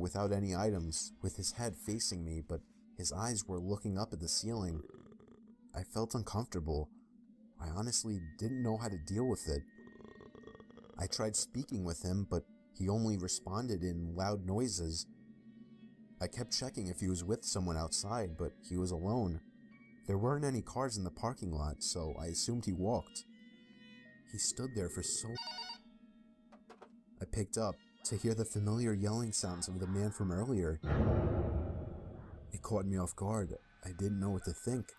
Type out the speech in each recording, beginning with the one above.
without any items, with his head facing me, but his eyes were looking up at the ceiling. I felt uncomfortable. I honestly didn't know how to deal with it. I tried speaking with him, but he only responded in loud noises. I kept checking if he was with someone outside, but he was alone. There weren't any cars in the parking lot, so I assumed he walked. He stood there for so long. I picked up to hear the familiar yelling sounds of the man from earlier. It caught me off guard. I didn't know what to think,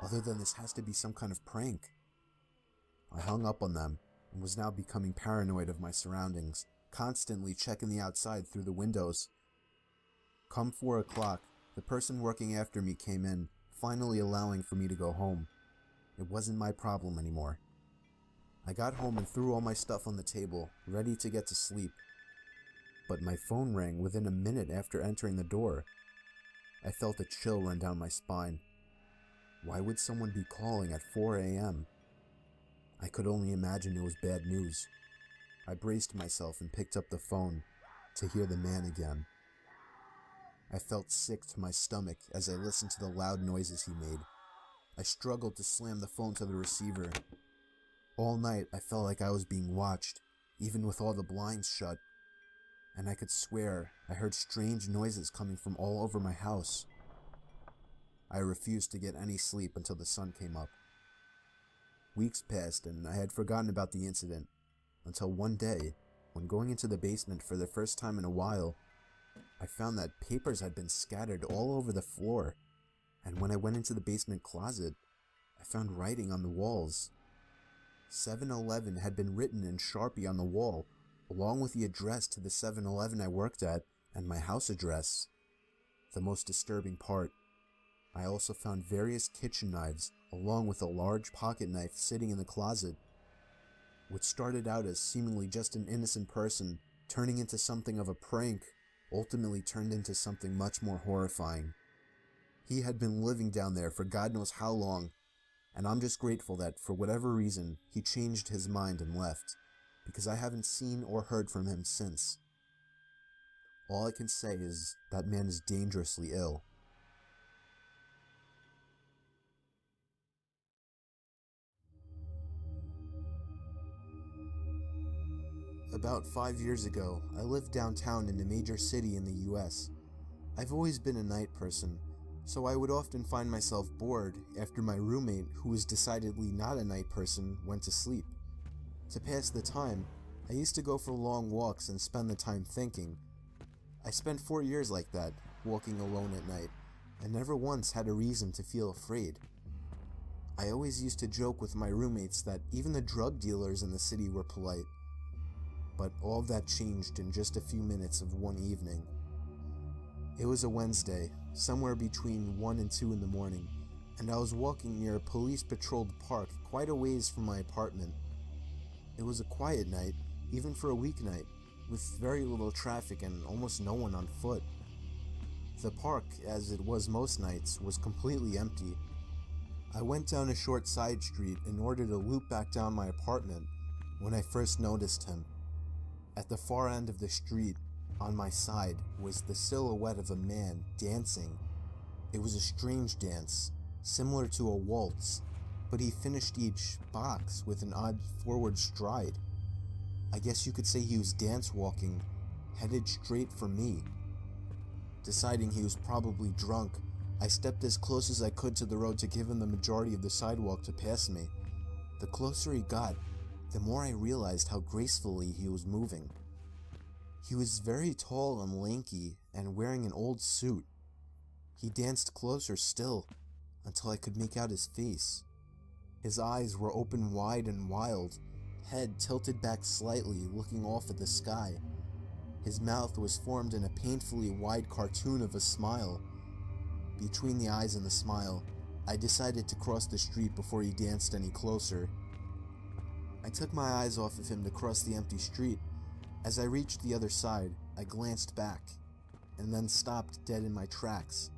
other than this has to be some kind of prank. I hung up on them and was now becoming paranoid of my surroundings, constantly checking the outside through the windows. Come 4 o'clock, the person working after me came in, finally allowing for me to go home. It wasn't my problem anymore. I got home and threw all my stuff on the table, ready to get to sleep. But my phone rang within a minute after entering the door. I felt a chill run down my spine. Why would someone be calling at 4 a.m.? I could only imagine it was bad news. I braced myself and picked up the phone to hear the man again. I felt sick to my stomach as I listened to the loud noises he made. I struggled to slam the phone to the receiver. All night I felt like I was being watched, even with all the blinds shut. And I could swear I heard strange noises coming from all over my house. I refused to get any sleep until the sun came up. Weeks passed and I had forgotten about the incident, until one day, when going into the basement for the first time in a while, I found that papers had been scattered all over the floor, and when I went into the basement closet, I found writing on the walls. 7-Eleven had been written in Sharpie on the wall, along with the address to the 7-Eleven I worked at and my house address. The most disturbing part, I also found various kitchen knives along with a large pocket knife sitting in the closet. What started out as seemingly just an innocent person turning into something of a prank ultimately turned into something much more horrifying. He had been living down there for God knows how long, and I'm just grateful that for whatever reason he changed his mind and left, because I haven't seen or heard from him since. All I can say is that man is dangerously ill. About 5 years ago, I lived downtown in a major city in the US. I've always been a night person, so I would often find myself bored after my roommate, who was decidedly not a night person, went to sleep. To pass the time, I used to go for long walks and spend the time thinking. I spent 4 years like that, walking alone at night, and never once had a reason to feel afraid. I always used to joke with my roommates that even the drug dealers in the city were polite. But all that changed in just a few minutes of one evening. It was a Wednesday, somewhere between 1 and 2 in the morning, and I was walking near a police-patrolled park quite a ways from my apartment. It was a quiet night, even for a weeknight, with very little traffic and almost no one on foot. The park, as it was most nights, was completely empty. I went down a short side street in order to loop back down my apartment when I first noticed him. At the far end of the street, on my side, was the silhouette of a man dancing. It was a strange dance, similar to a waltz, but he finished each box with an odd forward stride. I guess you could say he was dance walking, headed straight for me. Deciding he was probably drunk, I stepped as close as I could to the road to give him the majority of the sidewalk to pass me. The closer he got, the more I realized how gracefully he was moving. He was very tall and lanky and wearing an old suit. He danced closer still until I could make out his face. His eyes were open wide and wild, head tilted back slightly, looking off at the sky. His mouth was formed in a painfully wide cartoon of a smile. Between the eyes and the smile, I decided to cross the street before he danced any closer. I took my eyes off of him to cross the empty street. As I reached the other side, I glanced back, and then stopped dead in my tracks.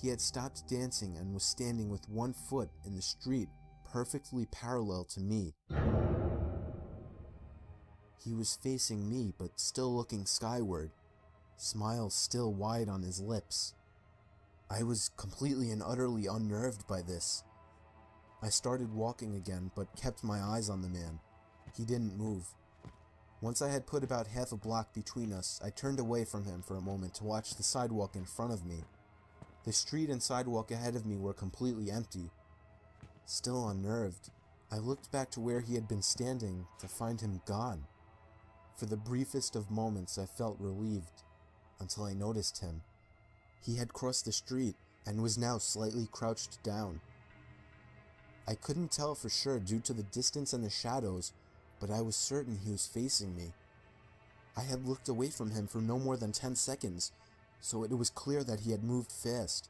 He had stopped dancing and was standing with one foot in the street, perfectly parallel to me. He was facing me, but still looking skyward. smile still wide on his lips. I was completely and utterly unnerved by this. I started walking again, but kept my eyes on the man. He didn't move. Once I had put about half a block between us, I turned away from him for a moment to watch the sidewalk in front of me. The street and sidewalk ahead of me were completely empty. Still unnerved, I looked back to where he had been standing to find him gone. For the briefest of moments I felt relieved, until I noticed him. He had crossed the street and was now slightly crouched down. I couldn't tell for sure due to the distance and the shadows, but I was certain he was facing me. I had looked away from him for no more than 10 seconds, so it was clear that he had moved fast.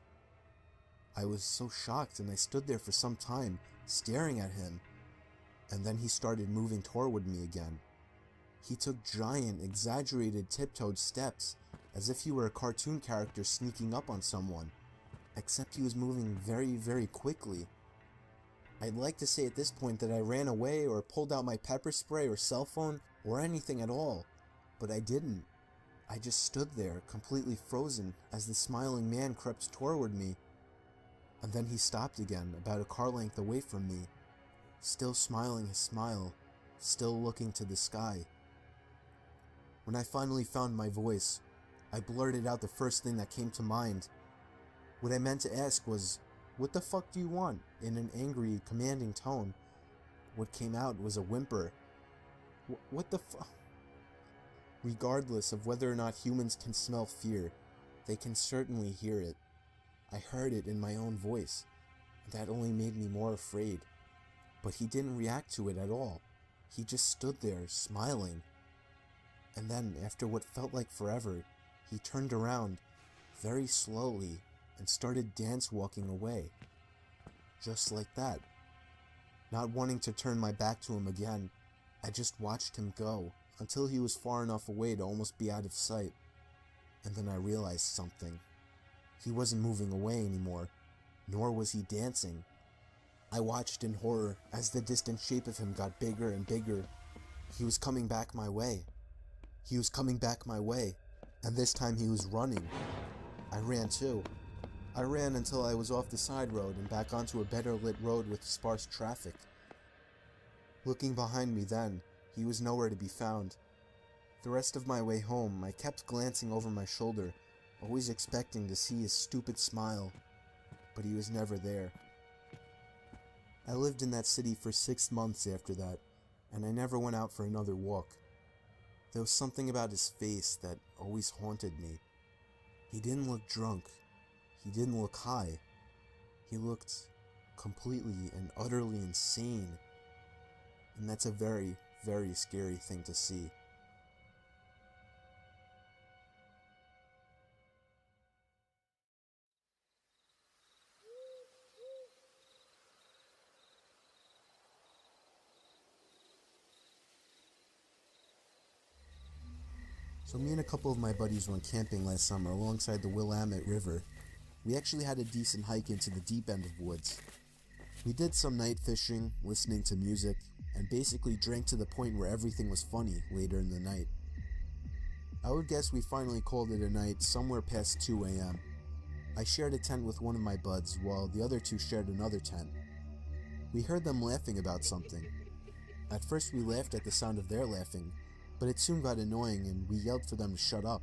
I was so shocked and I stood there for some time, staring at him, and then he started moving toward me again. He took giant, exaggerated tiptoed steps, as if he were a cartoon character sneaking up on someone, except he was moving very, very quickly. I'd like to say at this point that I ran away or pulled out my pepper spray or cell phone or anything at all, but I didn't. I just stood there, completely frozen, as the smiling man crept toward me. And then he stopped again, about a car length away from me, still smiling his smile, still looking to the sky. When I finally found my voice, I blurted out the first thing that came to mind. What I meant to ask was, "What the fuck do you want?" in an angry, commanding tone. What came out was a whimper. What the fuck? Regardless of whether or not humans can smell fear, they can certainly hear it. I heard it in my own voice, and that only made me more afraid. But he didn't react to it at all. He just stood there, smiling. And then, after what felt like forever, he turned around, very slowly, and started dance-walking away. Just like that. Not wanting to turn my back to him again, I just watched him go, until he was far enough away to almost be out of sight. And then I realized something. He wasn't moving away anymore, nor was he dancing. I watched in horror as the distant shape of him got bigger and bigger. He was coming back my way. He was coming back my way, and this time he was running. I ran too. I ran until I was off the side road and back onto a better lit road with sparse traffic. Looking behind me then, he was nowhere to be found. The rest of my way home, I kept glancing over my shoulder, always expecting to see his stupid smile, but he was never there. I lived in that city for 6 months after that, and I never went out for another walk. There was something about his face that always haunted me. He didn't look drunk. He didn't look high. He looked completely and utterly insane. And that's a very, very scary thing to see. So me and a couple of my buddies went camping last summer alongside the Willamette River. We actually had a decent hike into the deep end of woods. We did some night fishing, listening to music, and basically drank to the point where everything was funny later in the night. I would guess we finally called it a night somewhere past 2 a.m. I shared a tent with one of my buds while the other two shared another tent. We heard them laughing about something. At first we laughed at the sound of their laughing, but it soon got annoying and we yelled for them to shut up.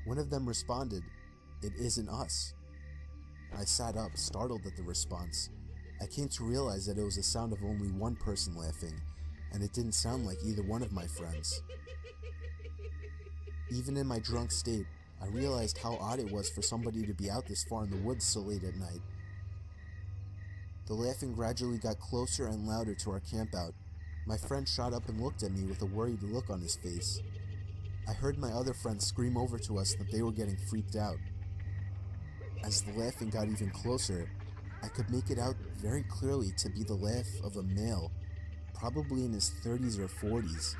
One of them responded, "It isn't us." I sat up, startled at the response. I came to realize that it was the sound of only one person laughing, and it didn't sound like either one of my friends. Even in my drunk state, I realized how odd it was for somebody to be out this far in the woods so late at night. The laughing gradually got closer and louder to our campout. My friend shot up and looked at me with a worried look on his face. I heard my other friends scream over to us that they were getting freaked out. As the laughing got even closer, I could make it out very clearly to be the laugh of a male, probably in his 30s or 40s.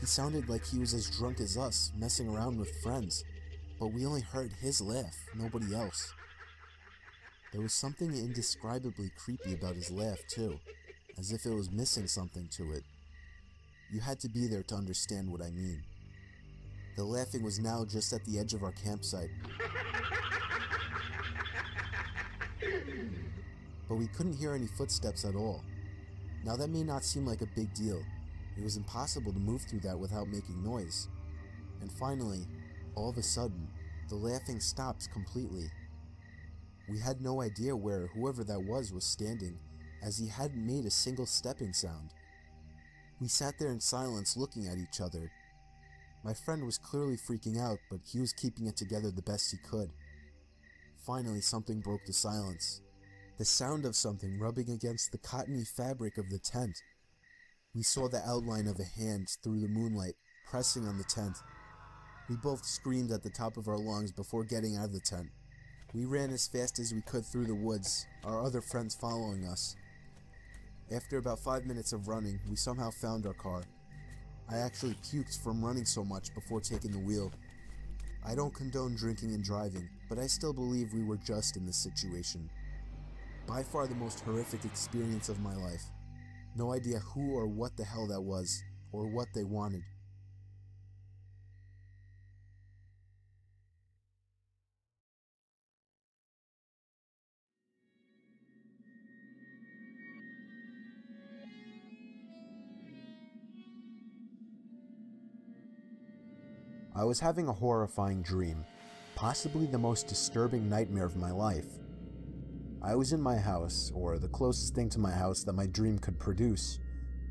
He sounded like he was as drunk as us, messing around with friends, but we only heard his laugh, nobody else. There was something indescribably creepy about his laugh too, as if it was missing something to it. You had to be there to understand what I mean. The laughing was now just at the edge of our campsite. But we couldn't hear any footsteps at all. Now that may not seem like a big deal. It was impossible to move through that without making noise. And finally, all of a sudden, the laughing stopped completely. We had no idea where whoever that was standing, as he hadn't made a single stepping sound. We sat there in silence looking at each other. My friend was clearly freaking out, but he was keeping it together the best he could. Finally, something broke the silence. The sound of something rubbing against the cottony fabric of the tent. We saw the outline of a hand through the moonlight, pressing on the tent. We both screamed at the top of our lungs before getting out of the tent. We ran as fast as we could through the woods, our other friends following us. After about 5 minutes of running, we somehow found our car. I actually puked from running so much before taking the wheel. I don't condone drinking and driving, but I still believe we were just in this situation. By far the most horrific experience of my life. No idea who or what the hell that was, or what they wanted. I was having a horrifying dream, possibly the most disturbing nightmare of my life. I was in my house, or the closest thing to my house that my dream could produce.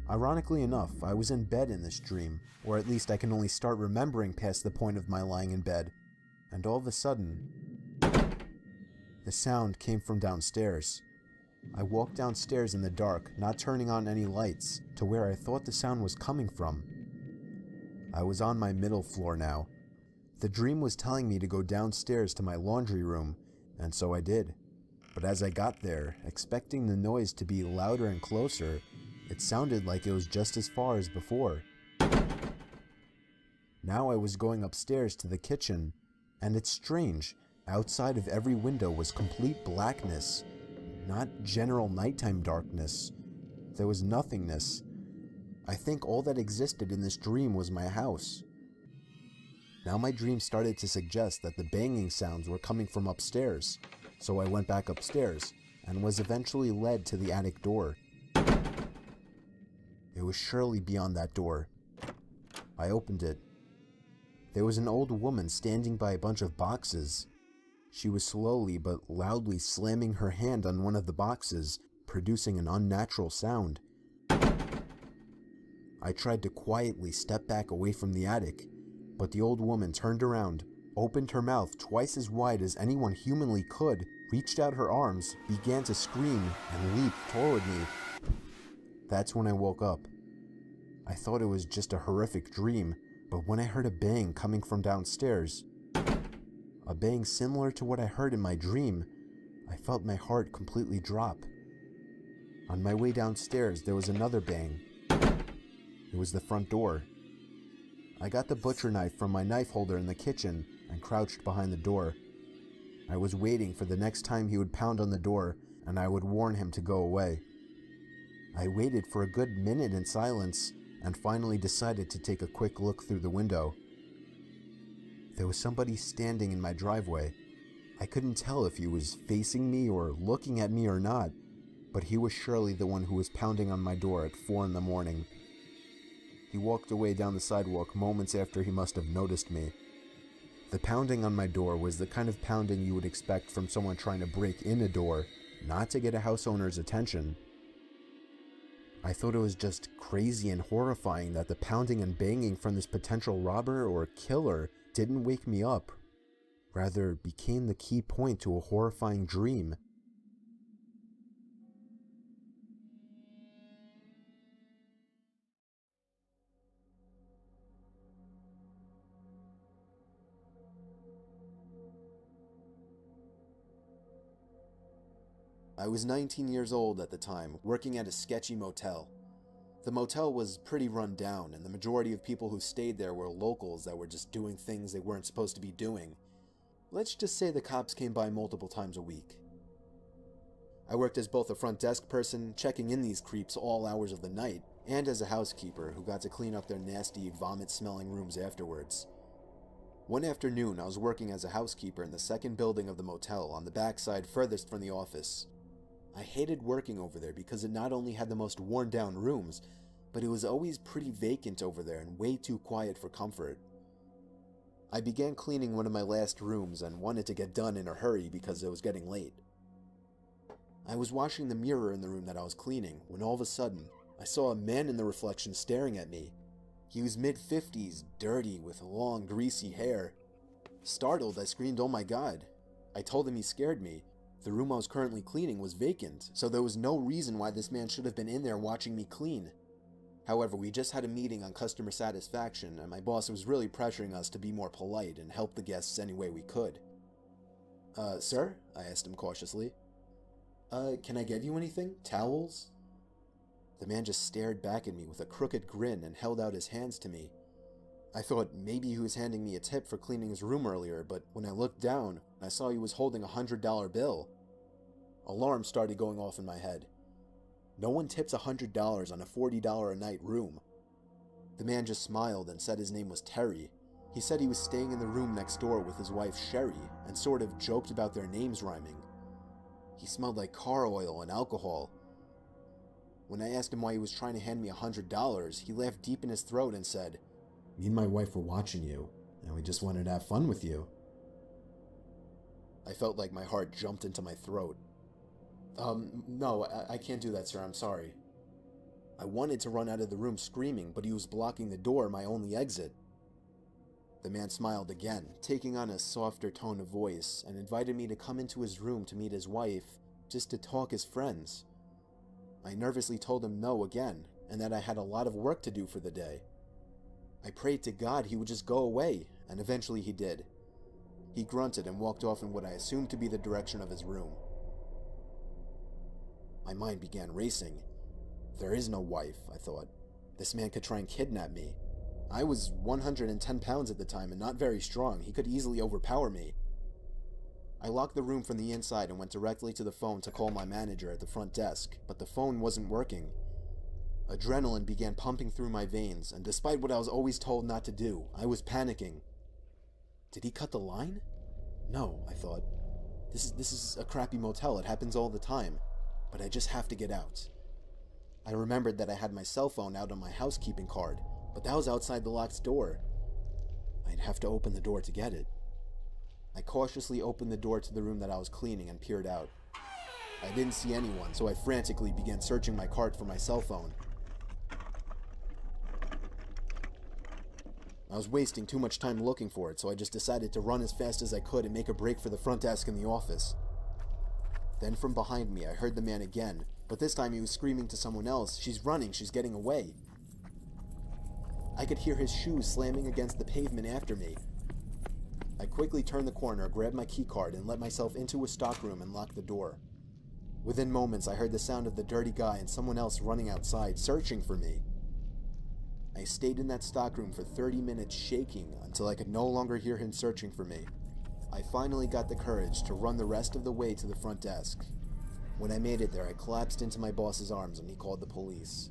Ironically enough, I was in bed in this dream, or at least I can only start remembering past the point of my lying in bed, and all of a sudden, the sound came from downstairs. I walked downstairs in the dark, not turning on any lights, to where I thought the sound was coming from. I was on my middle floor now. The dream was telling me to go downstairs to my laundry room, and so I did. But as I got there, expecting the noise to be louder and closer, it sounded like it was just as far as before. Now I was going upstairs to the kitchen, and it's strange, outside of every window was complete blackness, not general nighttime darkness. There was nothingness. I think all that existed in this dream was my house. Now my dream started to suggest that the banging sounds were coming from upstairs, so I went back upstairs and was eventually led to the attic door. It was surely beyond that door. I opened it. There was an old woman standing by a bunch of boxes. She was slowly but loudly slamming her hand on one of the boxes, producing an unnatural sound. I tried to quietly step back away from the attic, but the old woman turned around, opened her mouth twice as wide as anyone humanly could, reached out her arms, began to scream, and leaped toward me. That's when I woke up. I thought it was just a horrific dream, but when I heard a bang coming from downstairs, a bang similar to what I heard in my dream, I felt my heart completely drop. On my way downstairs, there was another bang. It was the front door. I got the butcher knife from my knife holder in the kitchen and crouched behind the door. I was waiting for the next time he would pound on the door and I would warn him to go away. I waited for a good minute in silence and finally decided to take a quick look through the window. There was somebody standing in my driveway. I couldn't tell if he was facing me or looking at me or not, but he was surely the one who was pounding on my door at 4 in the morning. He walked away down the sidewalk moments after he must have noticed me. The pounding on my door was the kind of pounding you would expect from someone trying to break in a door, not to get a house owner's attention. I thought it was just crazy and horrifying that the pounding and banging from this potential robber or killer didn't wake me up, rather became the key point to a horrifying dream. I was 19 years old at the time, working at a sketchy motel. The motel was pretty run down, and the majority of people who stayed there were locals that were just doing things they weren't supposed to be doing. Let's just say the cops came by multiple times a week. I worked as both a front desk person, checking in these creeps all hours of the night, and as a housekeeper who got to clean up their nasty, vomit-smelling rooms afterwards. One afternoon, I was working as a housekeeper in the second building of the motel on the backside furthest from the office. I hated working over there because it not only had the most worn down rooms, but it was always pretty vacant over there and way too quiet for comfort. I began cleaning one of my last rooms and wanted to get done in a hurry because it was getting late. I was washing the mirror in the room that I was cleaning when all of a sudden, I saw a man in the reflection staring at me. He was mid-50s, dirty, with long, greasy hair. Startled, I screamed, "Oh my God." I told him he scared me. The room I was currently cleaning was vacant, so there was no reason why this man should have been in there watching me clean. However, we just had a meeting on customer satisfaction, and my boss was really pressuring us to be more polite and help the guests any way we could. Sir?" I asked him cautiously. Can I get you anything? Towels?" The man just stared back at me with a crooked grin and held out his hands to me. I thought maybe he was handing me a tip for cleaning his room earlier, but when I looked down, I saw he was holding a $100 bill. Alarms started going off in my head. No one tips $100 on a $40 a night room. The man just smiled and said his name was Terry. He said he was staying in the room next door with his wife Sherry and sort of joked about their names rhyming. He smelled like car oil and alcohol. When I asked him why he was trying to hand me $100, he laughed deep in his throat and said, "Me and my wife were watching you, and we just wanted to have fun with you." I felt like my heart jumped into my throat. No, I can't do that, sir, I'm sorry." I wanted to run out of the room screaming, but he was blocking the door, my only exit. The man smiled again, taking on a softer tone of voice, and invited me to come into his room to meet his wife, just to talk as friends. I nervously told him no again, and that I had a lot of work to do for the day. I prayed to God he would just go away, and eventually he did. He grunted and walked off in what I assumed to be the direction of his room. My mind began racing. There is no wife, I thought. This man could try and kidnap me. I was 110 pounds at the time and not very strong. He could easily overpower me. I locked the room from the inside and went directly to the phone to call my manager at the front desk, but the phone wasn't working. Adrenaline began pumping through my veins, and despite what I was always told not to do, I was panicking. Did he cut the line? No, I thought. This is a crappy motel. It happens all the time. But I just have to get out. I remembered that I had my cell phone out on my housekeeping card, but that was outside the locked door. I'd have to open the door to get it. I cautiously opened the door to the room that I was cleaning and peered out. I didn't see anyone, so I frantically began searching my cart for my cell phone. I was wasting too much time looking for it, so I just decided to run as fast as I could and make a break for the front desk in the office. Then from behind me, I heard the man again, but this time he was screaming to someone else, "She's running, she's getting away." I could hear his shoes slamming against the pavement after me. I quickly turned the corner, grabbed my keycard, and let myself into a stockroom and locked the door. Within moments, I heard the sound of the dirty guy and someone else running outside, searching for me. I stayed in that stockroom for 30 minutes shaking until I could no longer hear him searching for me. I finally got the courage to run the rest of the way to the front desk. When I made it there, I collapsed into my boss's arms and he called the police.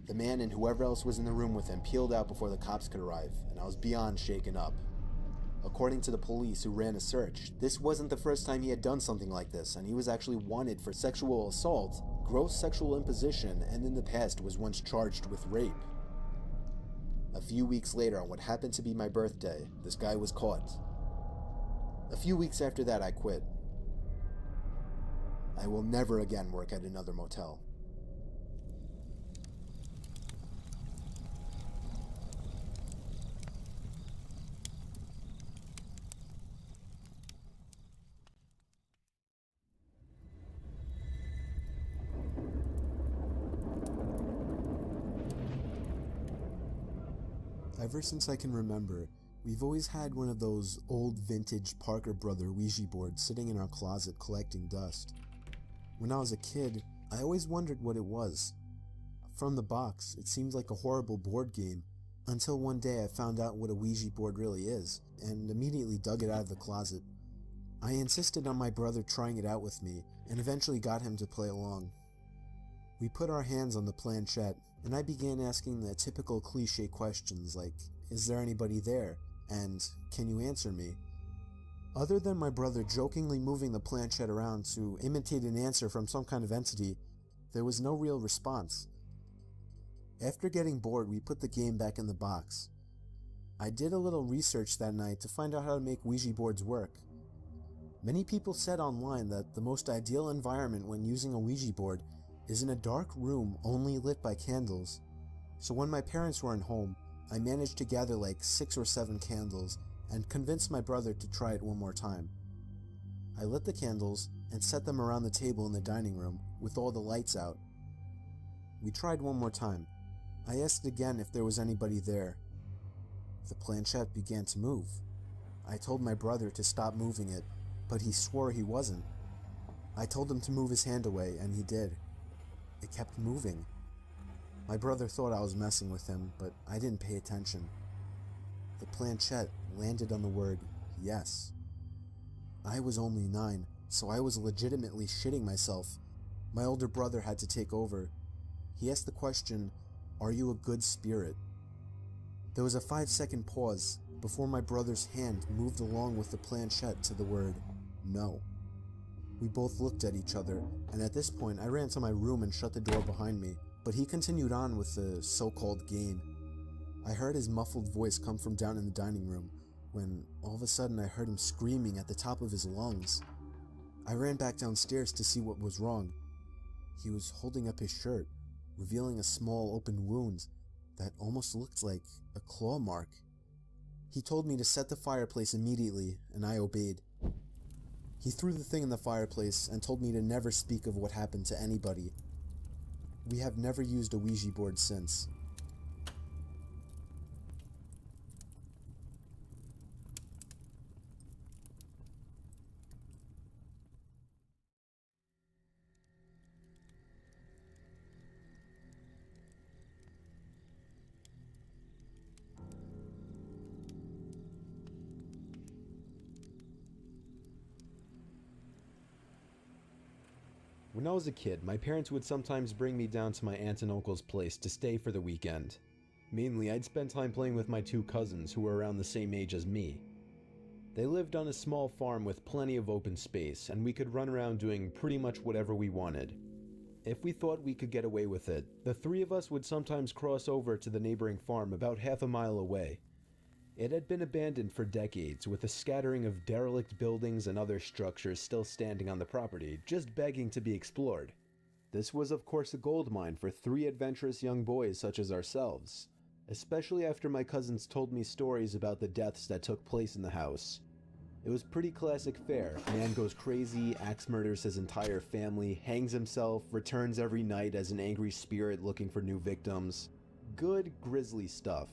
The man and whoever else was in the room with him peeled out before the cops could arrive, and I was beyond shaken up. According to the police who ran a search, this wasn't the first time he had done something like this, and he was actually wanted for sexual assault, gross sexual imposition, and in the past was once charged with rape. A few weeks later, on what happened to be my birthday, this guy was caught. A few weeks after that, I quit. I will never again work at another motel. Ever since I can remember, we've always had one of those old vintage Parker Brother Ouija boards sitting in our closet collecting dust. When I was a kid, I always wondered what it was. From the box, it seemed like a horrible board game, until one day I found out what a Ouija board really is, and immediately dug it out of the closet. I insisted on my brother trying it out with me, and eventually got him to play along. We put our hands on the planchette, and I began asking the typical cliche questions like, is there anybody there? And can you answer me? Other than my brother jokingly moving the planchette around to imitate an answer from some kind of entity, there was no real response. After getting bored, we put the game back in the box. I did a little research that night to find out how to make Ouija boards work. Many people said online that the most ideal environment when using a Ouija board is in a dark room only lit by candles. So when my parents weren't home, I managed to gather like 6 or 7 candles and convinced my brother to try it one more time. I lit the candles and set them around the table in the dining room with all the lights out. We tried one more time. I asked again if there was anybody there. The planchette began to move. I told my brother to stop moving it, but he swore he wasn't. I told him to move his hand away, and he did. It kept moving. My brother thought I was messing with him, but I didn't pay attention. The planchette landed on the word yes. I was only 9, so I was legitimately shitting myself. My older brother had to take over. He asked the question, "Are you a good spirit?" There was a 5-second pause before my brother's hand moved along with the planchette to the word no. We both looked at each other, and at this point I ran to my room and shut the door behind me, but he continued on with the so-called game. I heard his muffled voice come from down in the dining room, when all of a sudden I heard him screaming at the top of his lungs. I ran back downstairs to see what was wrong. He was holding up his shirt, revealing a small open wound that almost looked like a claw mark. He told me to set the fireplace immediately, and I obeyed. He threw the thing in the fireplace and told me to never speak of what happened to anybody. We have never used a Ouija board since. When I was a kid, my parents would sometimes bring me down to my aunt and uncle's place to stay for the weekend. Mainly, I'd spend time playing with my 2 cousins who were around the same age as me. They lived on a small farm with plenty of open space, and we could run around doing pretty much whatever we wanted. If we thought we could get away with it, the 3 of us would sometimes cross over to the neighboring farm about half a mile away. It had been abandoned for decades, with a scattering of derelict buildings and other structures still standing on the property, just begging to be explored. This was of course a gold mine for 3 adventurous young boys such as ourselves, especially after my cousins told me stories about the deaths that took place in the house. It was pretty classic fare. Man goes crazy, axe murders his entire family, hangs himself, returns every night as an angry spirit looking for new victims. Good, grisly stuff.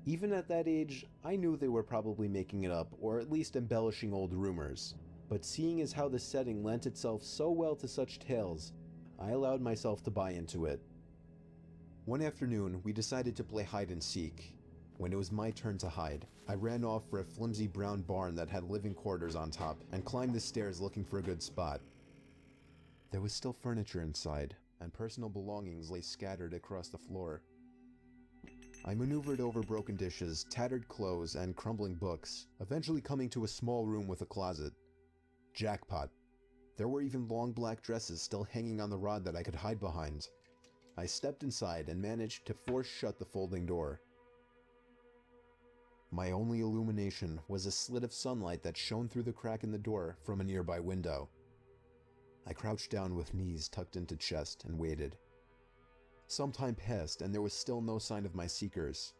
Even at that age, I knew they were probably making it up, or at least embellishing old rumors. But seeing as how the setting lent itself so well to such tales, I allowed myself to buy into it. One afternoon, we decided to play hide and seek. When it was my turn to hide, I ran off for a flimsy brown barn that had living quarters on top, and climbed the stairs looking for a good spot. There was still furniture inside, and personal belongings lay scattered across the floor. I maneuvered over broken dishes, tattered clothes, and crumbling books, eventually coming to a small room with a closet. Jackpot. There were even long black dresses still hanging on the rod that I could hide behind. I stepped inside and managed to force shut the folding door. My only illumination was a slit of sunlight that shone through the crack in the door from a nearby window. I crouched down with knees tucked into chest and waited. Some time passed and there was still no sign of my seekers.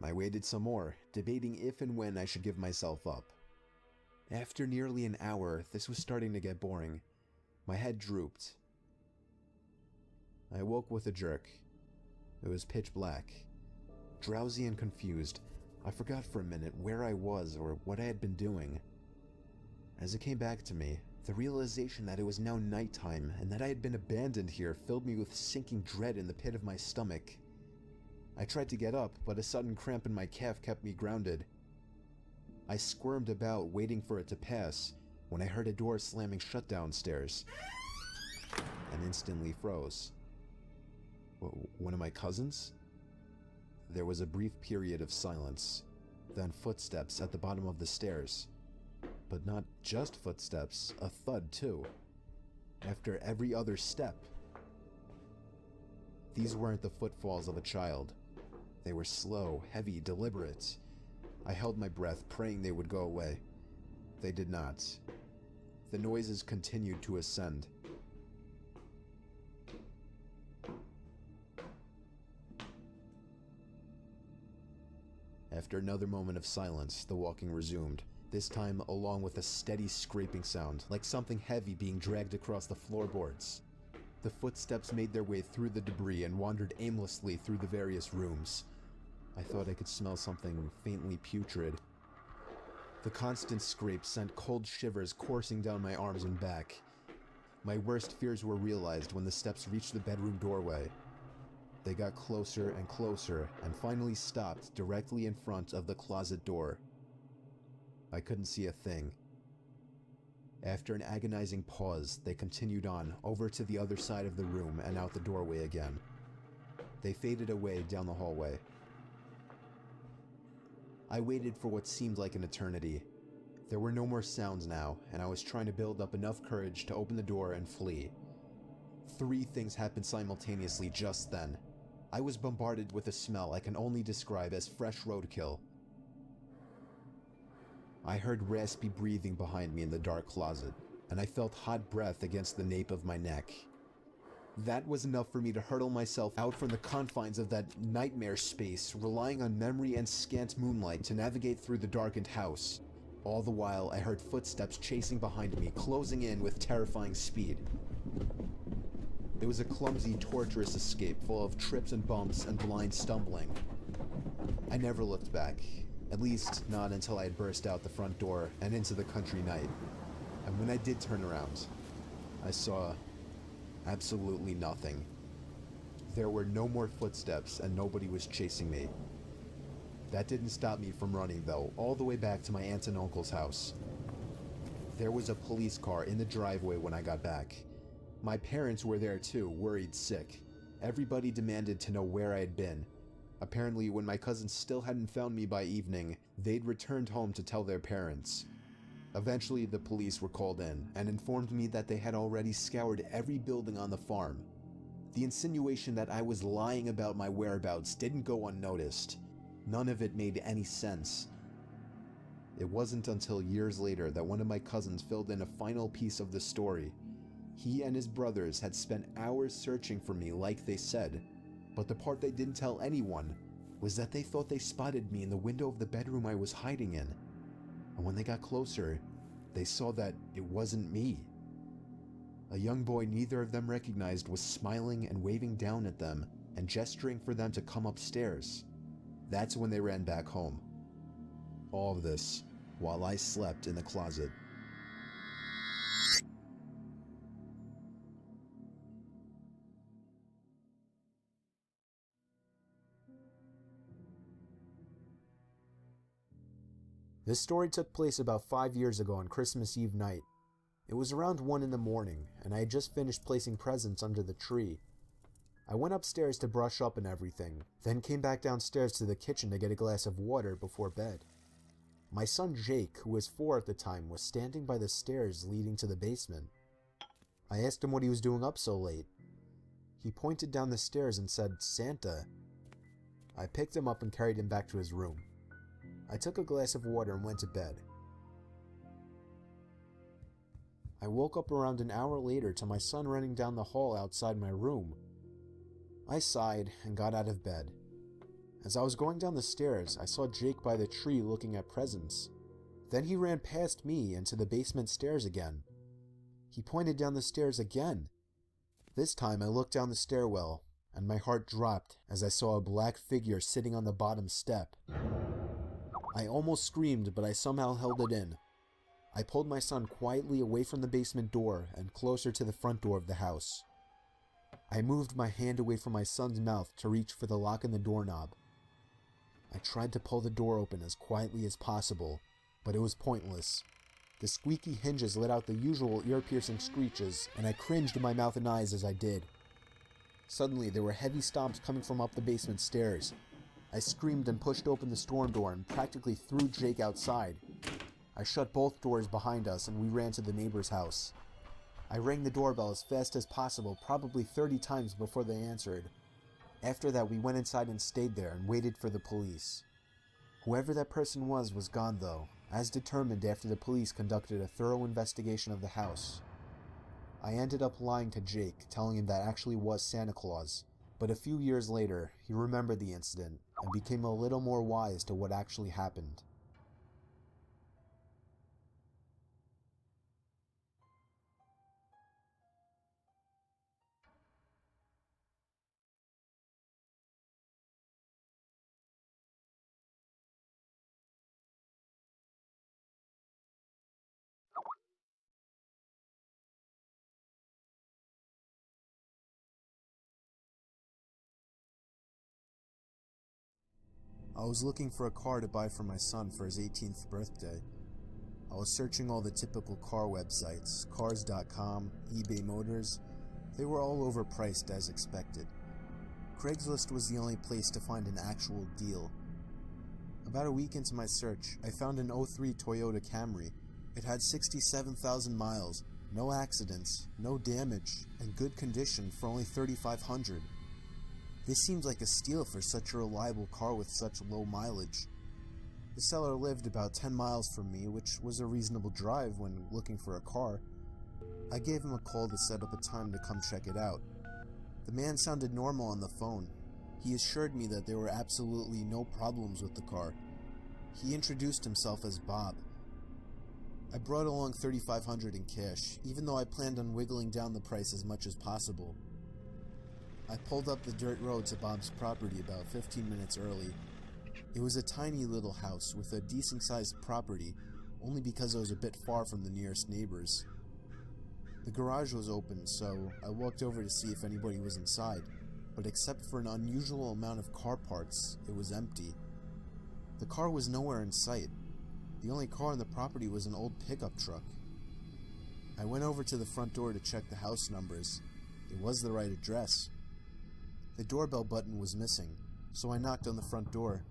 I waited some more, debating if and when I should give myself up. After nearly an hour, this was starting to get boring. My head drooped. I woke with a jerk. It was pitch black. Drowsy and confused, I forgot for a minute where I was or what I had been doing. As it came back to me, the realization that it was now nighttime and that I had been abandoned here filled me with sinking dread in the pit of my stomach. I tried to get up, but a sudden cramp in my calf kept me grounded. I squirmed about, waiting for it to pass, when I heard a door slamming shut downstairs, and instantly froze. One of my cousins? There was a brief period of silence. Then footsteps at the bottom of the stairs. But not just footsteps, a thud too. After every other step. These weren't the footfalls of a child. They were slow, heavy, deliberate. I held my breath, praying they would go away. They did not. The noises continued to ascend. After another moment of silence, the walking resumed, this time along with a steady scraping sound, like something heavy being dragged across the floorboards. The footsteps made their way through the debris and wandered aimlessly through the various rooms. I thought I could smell something faintly putrid. The constant scrape sent cold shivers coursing down my arms and back. My worst fears were realized when the steps reached the bedroom doorway. They got closer and closer and finally stopped directly in front of the closet door. I couldn't see a thing. After an agonizing pause, they continued on over to the other side of the room and out the doorway again. They faded away down the hallway. I waited for what seemed like an eternity. There were no more sounds now, and I was trying to build up enough courage to open the door and flee. 3 things happened simultaneously just then. I was bombarded with a smell I can only describe as fresh roadkill. I heard raspy breathing behind me in the dark closet, and I felt hot breath against the nape of my neck. That was enough for me to hurtle myself out from the confines of that nightmare space, relying on memory and scant moonlight to navigate through the darkened house. All the while, I heard footsteps chasing behind me, closing in with terrifying speed. It was a clumsy, torturous escape full of trips and bumps and blind stumbling. I never looked back, at least not until I had burst out the front door and into the country night. And when I did turn around, I saw absolutely nothing. There were no more footsteps and nobody was chasing me. That didn't stop me from running though, all the way back to my aunt and uncle's house. There was a police car in the driveway when I got back. My parents were there too, worried sick. Everybody demanded to know where I had been. Apparently, when my cousins still hadn't found me by evening, they'd returned home to tell their parents. Eventually, the police were called in and informed me that they had already scoured every building on the farm. The insinuation that I was lying about my whereabouts didn't go unnoticed. None of it made any sense. It wasn't until years later that one of my cousins filled in a final piece of the story. He and his brothers had spent hours searching for me like they said, but the part they didn't tell anyone was that they thought they spotted me in the window of the bedroom I was hiding in. And when they got closer, they saw that it wasn't me. A young boy neither of them recognized was smiling and waving down at them and gesturing for them to come upstairs. That's when they ran back home. All of this while I slept in the closet. This story took place about 5 years ago on Christmas Eve night. It was around 1 in the morning, and I had just finished placing presents under the tree. I went upstairs to brush up and everything, then came back downstairs to the kitchen to get a glass of water before bed. My son Jake, who was 4 at the time, was standing by the stairs leading to the basement. I asked him what he was doing up so late. He pointed down the stairs and said, "Santa." I picked him up and carried him back to his room. I took a glass of water and went to bed. I woke up around an hour later to my son running down the hall outside my room. I sighed and got out of bed. As I was going down the stairs, I saw Jake by the tree looking at presents. Then he ran past me into the basement stairs again. He pointed down the stairs again. This time I looked down the stairwell, and my heart dropped as I saw a black figure sitting on the bottom step. I almost screamed, but I somehow held it in. I pulled my son quietly away from the basement door and closer to the front door of the house. I moved my hand away from my son's mouth to reach for the lock in the doorknob. I tried to pull the door open as quietly as possible, but it was pointless. The squeaky hinges let out the usual ear-piercing screeches, and I cringed in my mouth and eyes as I did. Suddenly, there were heavy stomps coming from up the basement stairs. I screamed and pushed open the storm door and practically threw Jake outside. I shut both doors behind us and we ran to the neighbor's house. I rang the doorbell as fast as possible, probably 30 times before they answered. After that, we went inside and stayed there and waited for the police. Whoever that person was gone though, as determined after the police conducted a thorough investigation of the house. I ended up lying to Jake, telling him that actually was Santa Claus, but a few years later, he remembered the incident and became a little more wise to what actually happened. I was looking for a car to buy for my son for his 18th birthday. I was searching all the typical car websites, cars.com, eBay Motors. They were all overpriced as expected. Craigslist was the only place to find an actual deal. About a week into my search, I found an '03 Toyota Camry. It had 67,000 miles, no accidents, no damage, and good condition for only $3,500. This seems like a steal for such a reliable car with such low mileage. The seller lived about 10 miles from me, which was a reasonable drive when looking for a car. I gave him a call to set up a time to come check it out. The man sounded normal on the phone. He assured me that there were absolutely no problems with the car. He introduced himself as Bob. I brought along $3,500 in cash, even though I planned on wiggling down the price as much as possible. I pulled up the dirt road to Bob's property about 15 minutes early. It was a tiny little house with a decent-sized property, only because it was a bit far from the nearest neighbors. The garage was open, so I walked over to see if anybody was inside, but except for an unusual amount of car parts, it was empty. The car was nowhere in sight. The only car on the property was an old pickup truck. I went over to the front door to check the house numbers. It was the right address. The doorbell button was missing, so I knocked on the front door.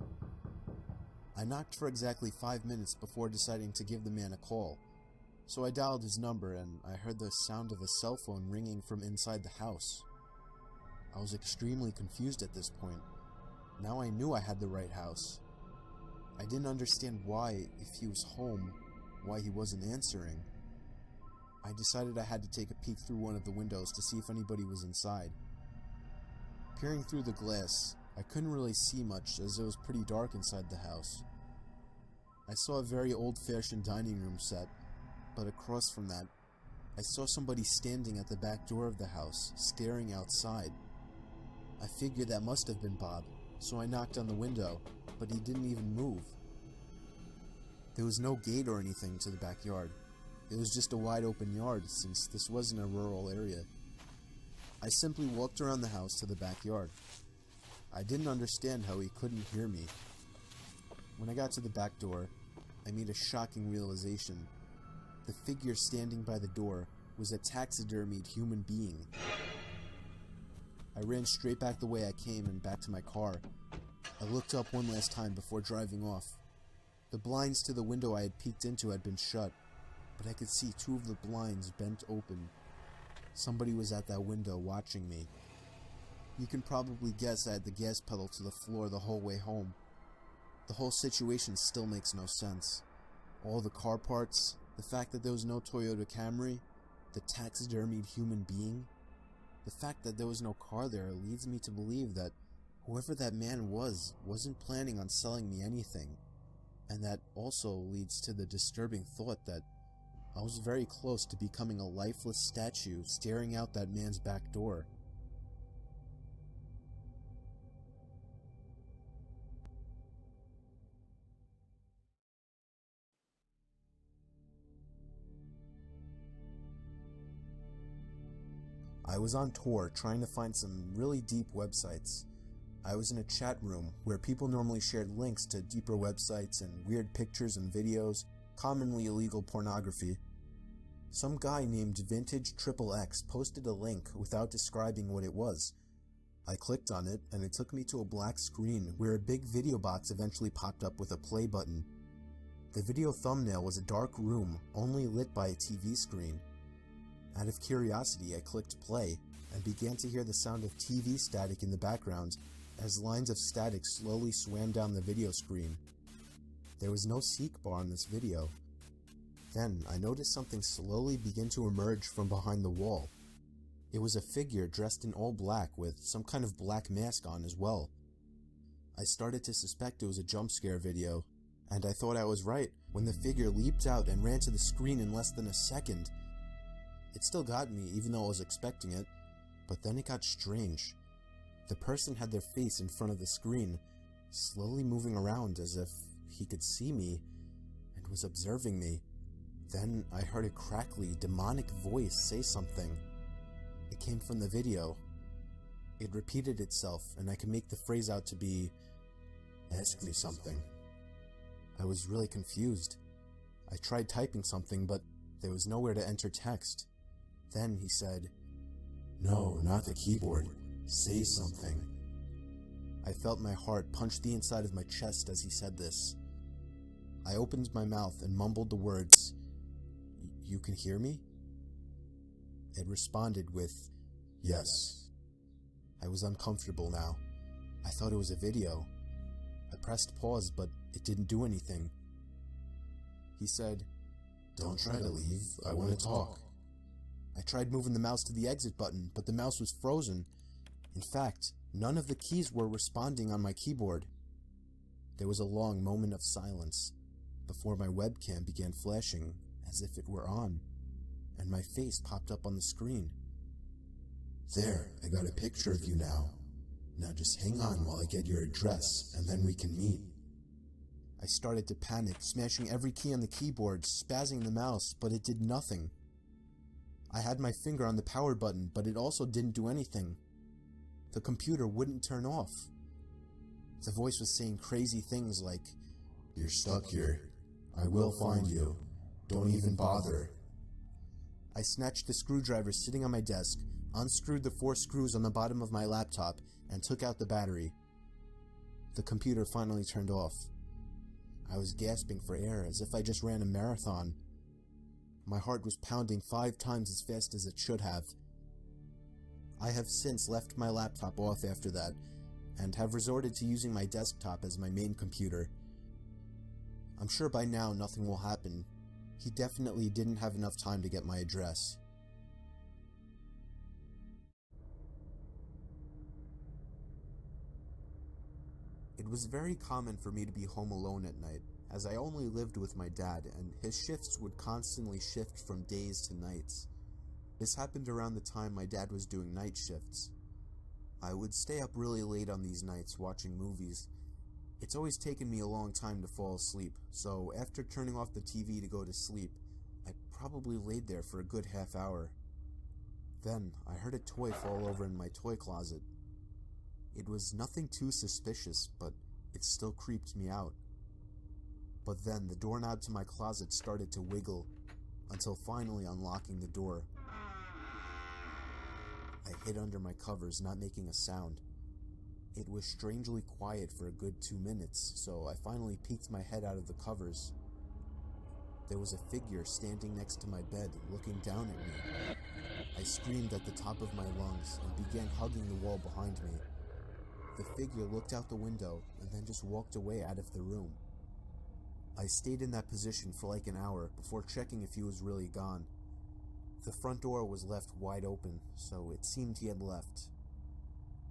I knocked for exactly 5 minutes before deciding to give the man a call. So I dialed his number and I heard the sound of a cell phone ringing from inside the house. I was extremely confused at this point. Now I knew I had the right house. I didn't understand why, if he was home, why he wasn't answering. I decided I had to take a peek through one of the windows to see if anybody was inside. Peering through the glass, I couldn't really see much as it was pretty dark inside the house. I saw a very old-fashioned dining room set, but across from that, I saw somebody standing at the back door of the house, staring outside. I figured that must have been Bob, so I knocked on the window, but he didn't even move. There was no gate or anything to the backyard. It was just a wide open yard since this wasn't a rural area. I simply walked around the house to the backyard. I didn't understand how he couldn't hear me. When I got to the back door, I made a shocking realization. The figure standing by the door was a taxidermied human being. I ran straight back the way I came and back to my car. I looked up one last time before driving off. The blinds to the window I had peeked into had been shut, but I could see 2 of the blinds bent open. Somebody was at that window watching me. You can probably guess I had the gas pedal to the floor the whole way home. The whole situation still makes no sense. All the car parts, the fact that there was no Toyota Camry, the taxidermied human being. The fact that there was no car there leads me to believe that whoever that man wasn't planning on selling me anything. And that also leads to the disturbing thought that I was very close to becoming a lifeless statue staring out that man's back door. I was on tour trying to find some really deep websites. I was in a chat room where people normally shared links to deeper websites and weird pictures and videos, commonly illegal pornography. Some guy named Vintage XXX posted a link without describing what it was. I clicked on it, and it took me to a black screen where a big video box eventually popped up with a play button. The video thumbnail was a dark room, only lit by a TV screen. Out of curiosity, I clicked play, and began to hear the sound of TV static in the background as lines of static slowly swam down the video screen. There was no seek bar on this video. Then, I noticed something slowly begin to emerge from behind the wall. It was a figure dressed in all black with some kind of black mask on as well. I started to suspect it was a jump scare video, and I thought I was right when the figure leaped out and ran to the screen in less than a second. It still got me, even though I was expecting it, but then it got strange. The person had their face in front of the screen, slowly moving around as if he could see me and was observing me. Then I heard a crackly, demonic voice say something. It came from the video. It repeated itself, and I could make the phrase out to be, "Ask me something." I was really confused. I tried typing something, but there was nowhere to enter text. Then he said, "No, not the keyboard. Say something." I felt my heart punch the inside of my chest as he said this. I opened my mouth and mumbled the words, "You can hear me?" It responded with, "Yes." I was uncomfortable now. I thought it was a video. I pressed pause, but it didn't do anything. He said, "Don't try to leave. I want to talk." I tried moving the mouse to the exit button, but the mouse was frozen. In fact, none of the keys were responding on my keyboard. There was a long moment of silence before my webcam began flashing as if it were on, and my face popped up on the screen. "There, I got a picture of you now. Now just hang on while I get your address, and then we can meet." I started to panic, smashing every key on the keyboard, spazzing the mouse, but it did nothing. I had my finger on the power button, but it also didn't do anything. The computer wouldn't turn off. The voice was saying crazy things like, "You're stuck here. I will find you. Don't even bother." I snatched the screwdriver sitting on my desk, unscrewed the 4 screws on the bottom of my laptop, and took out the battery. The computer finally turned off. I was gasping for air as if I just ran a marathon. My heart was pounding 5 times as fast as it should have. I have since left my laptop off after that, and have resorted to using my desktop as my main computer. I'm sure by now nothing will happen. He definitely didn't have enough time to get my address. It was very common for me to be home alone at night, as I only lived with my dad, and his shifts would constantly shift from days to nights. This happened around the time my dad was doing night shifts. I would stay up really late on these nights watching movies. It's always taken me a long time to fall asleep, so after turning off the TV to go to sleep, I probably laid there for a good half hour. Then, I heard a toy fall over in my toy closet. It was nothing too suspicious, but it still creeped me out. But then the doorknob to my closet started to wiggle, until finally unlocking the door. I hid under my covers, not making a sound. It was strangely quiet for a good 2 minutes, so I finally peeked my head out of the covers. There was a figure standing next to my bed, looking down at me. I screamed at the top of my lungs and began hugging the wall behind me. The figure looked out the window and then just walked away out of the room. I stayed in that position for like an hour before checking if he was really gone. The front door was left wide open, so it seemed he had left.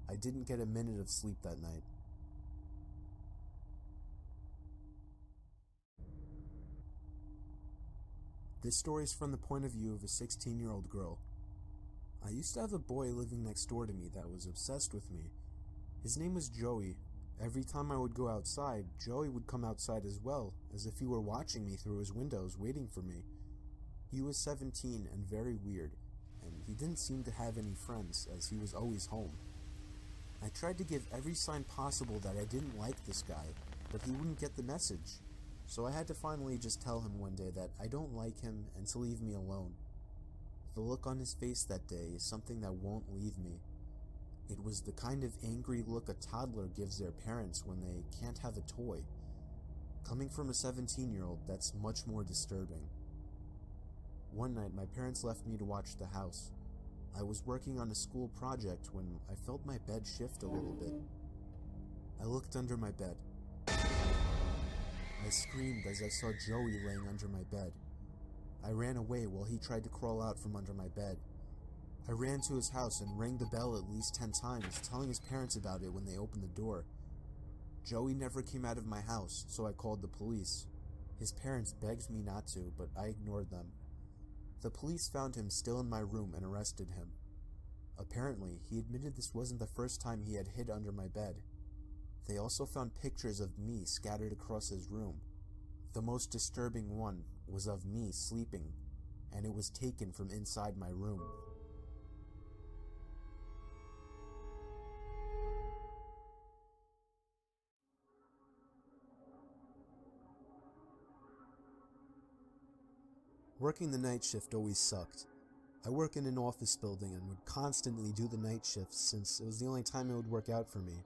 I didn't get a minute of sleep that night. This story is from the point of view of a 16-year-old girl. I used to have a boy living next door to me that was obsessed with me. His name was Joey. Every time I would go outside, Joey would come outside as well, as if he were watching me through his windows, waiting for me. He was 17 and very weird, and he didn't seem to have any friends, as he was always home. I tried to give every sign possible that I didn't like this guy, but he wouldn't get the message. So I had to finally just tell him one day that I don't like him and to leave me alone. The look on his face that day is something that won't leave me. It was the kind of angry look a toddler gives their parents when they can't have a toy. Coming from a 17-year-old, that's much more disturbing. One night, my parents left me to watch the house. I was working on a school project when I felt my bed shift a little bit. I looked under my bed. I screamed as I saw Joey laying under my bed. I ran away while he tried to crawl out from under my bed. I ran to his house and rang the bell at least 10 times, telling his parents about it when they opened the door. Joey never came out of my house, so I called the police. His parents begged me not to, but I ignored them. The police found him still in my room and arrested him. Apparently, he admitted this wasn't the first time he had hid under my bed. They also found pictures of me scattered across his room. The most disturbing one was of me sleeping, and it was taken from inside my room. Working the night shift always sucked. I work in an office building and would constantly do the night shifts since it was the only time it would work out for me.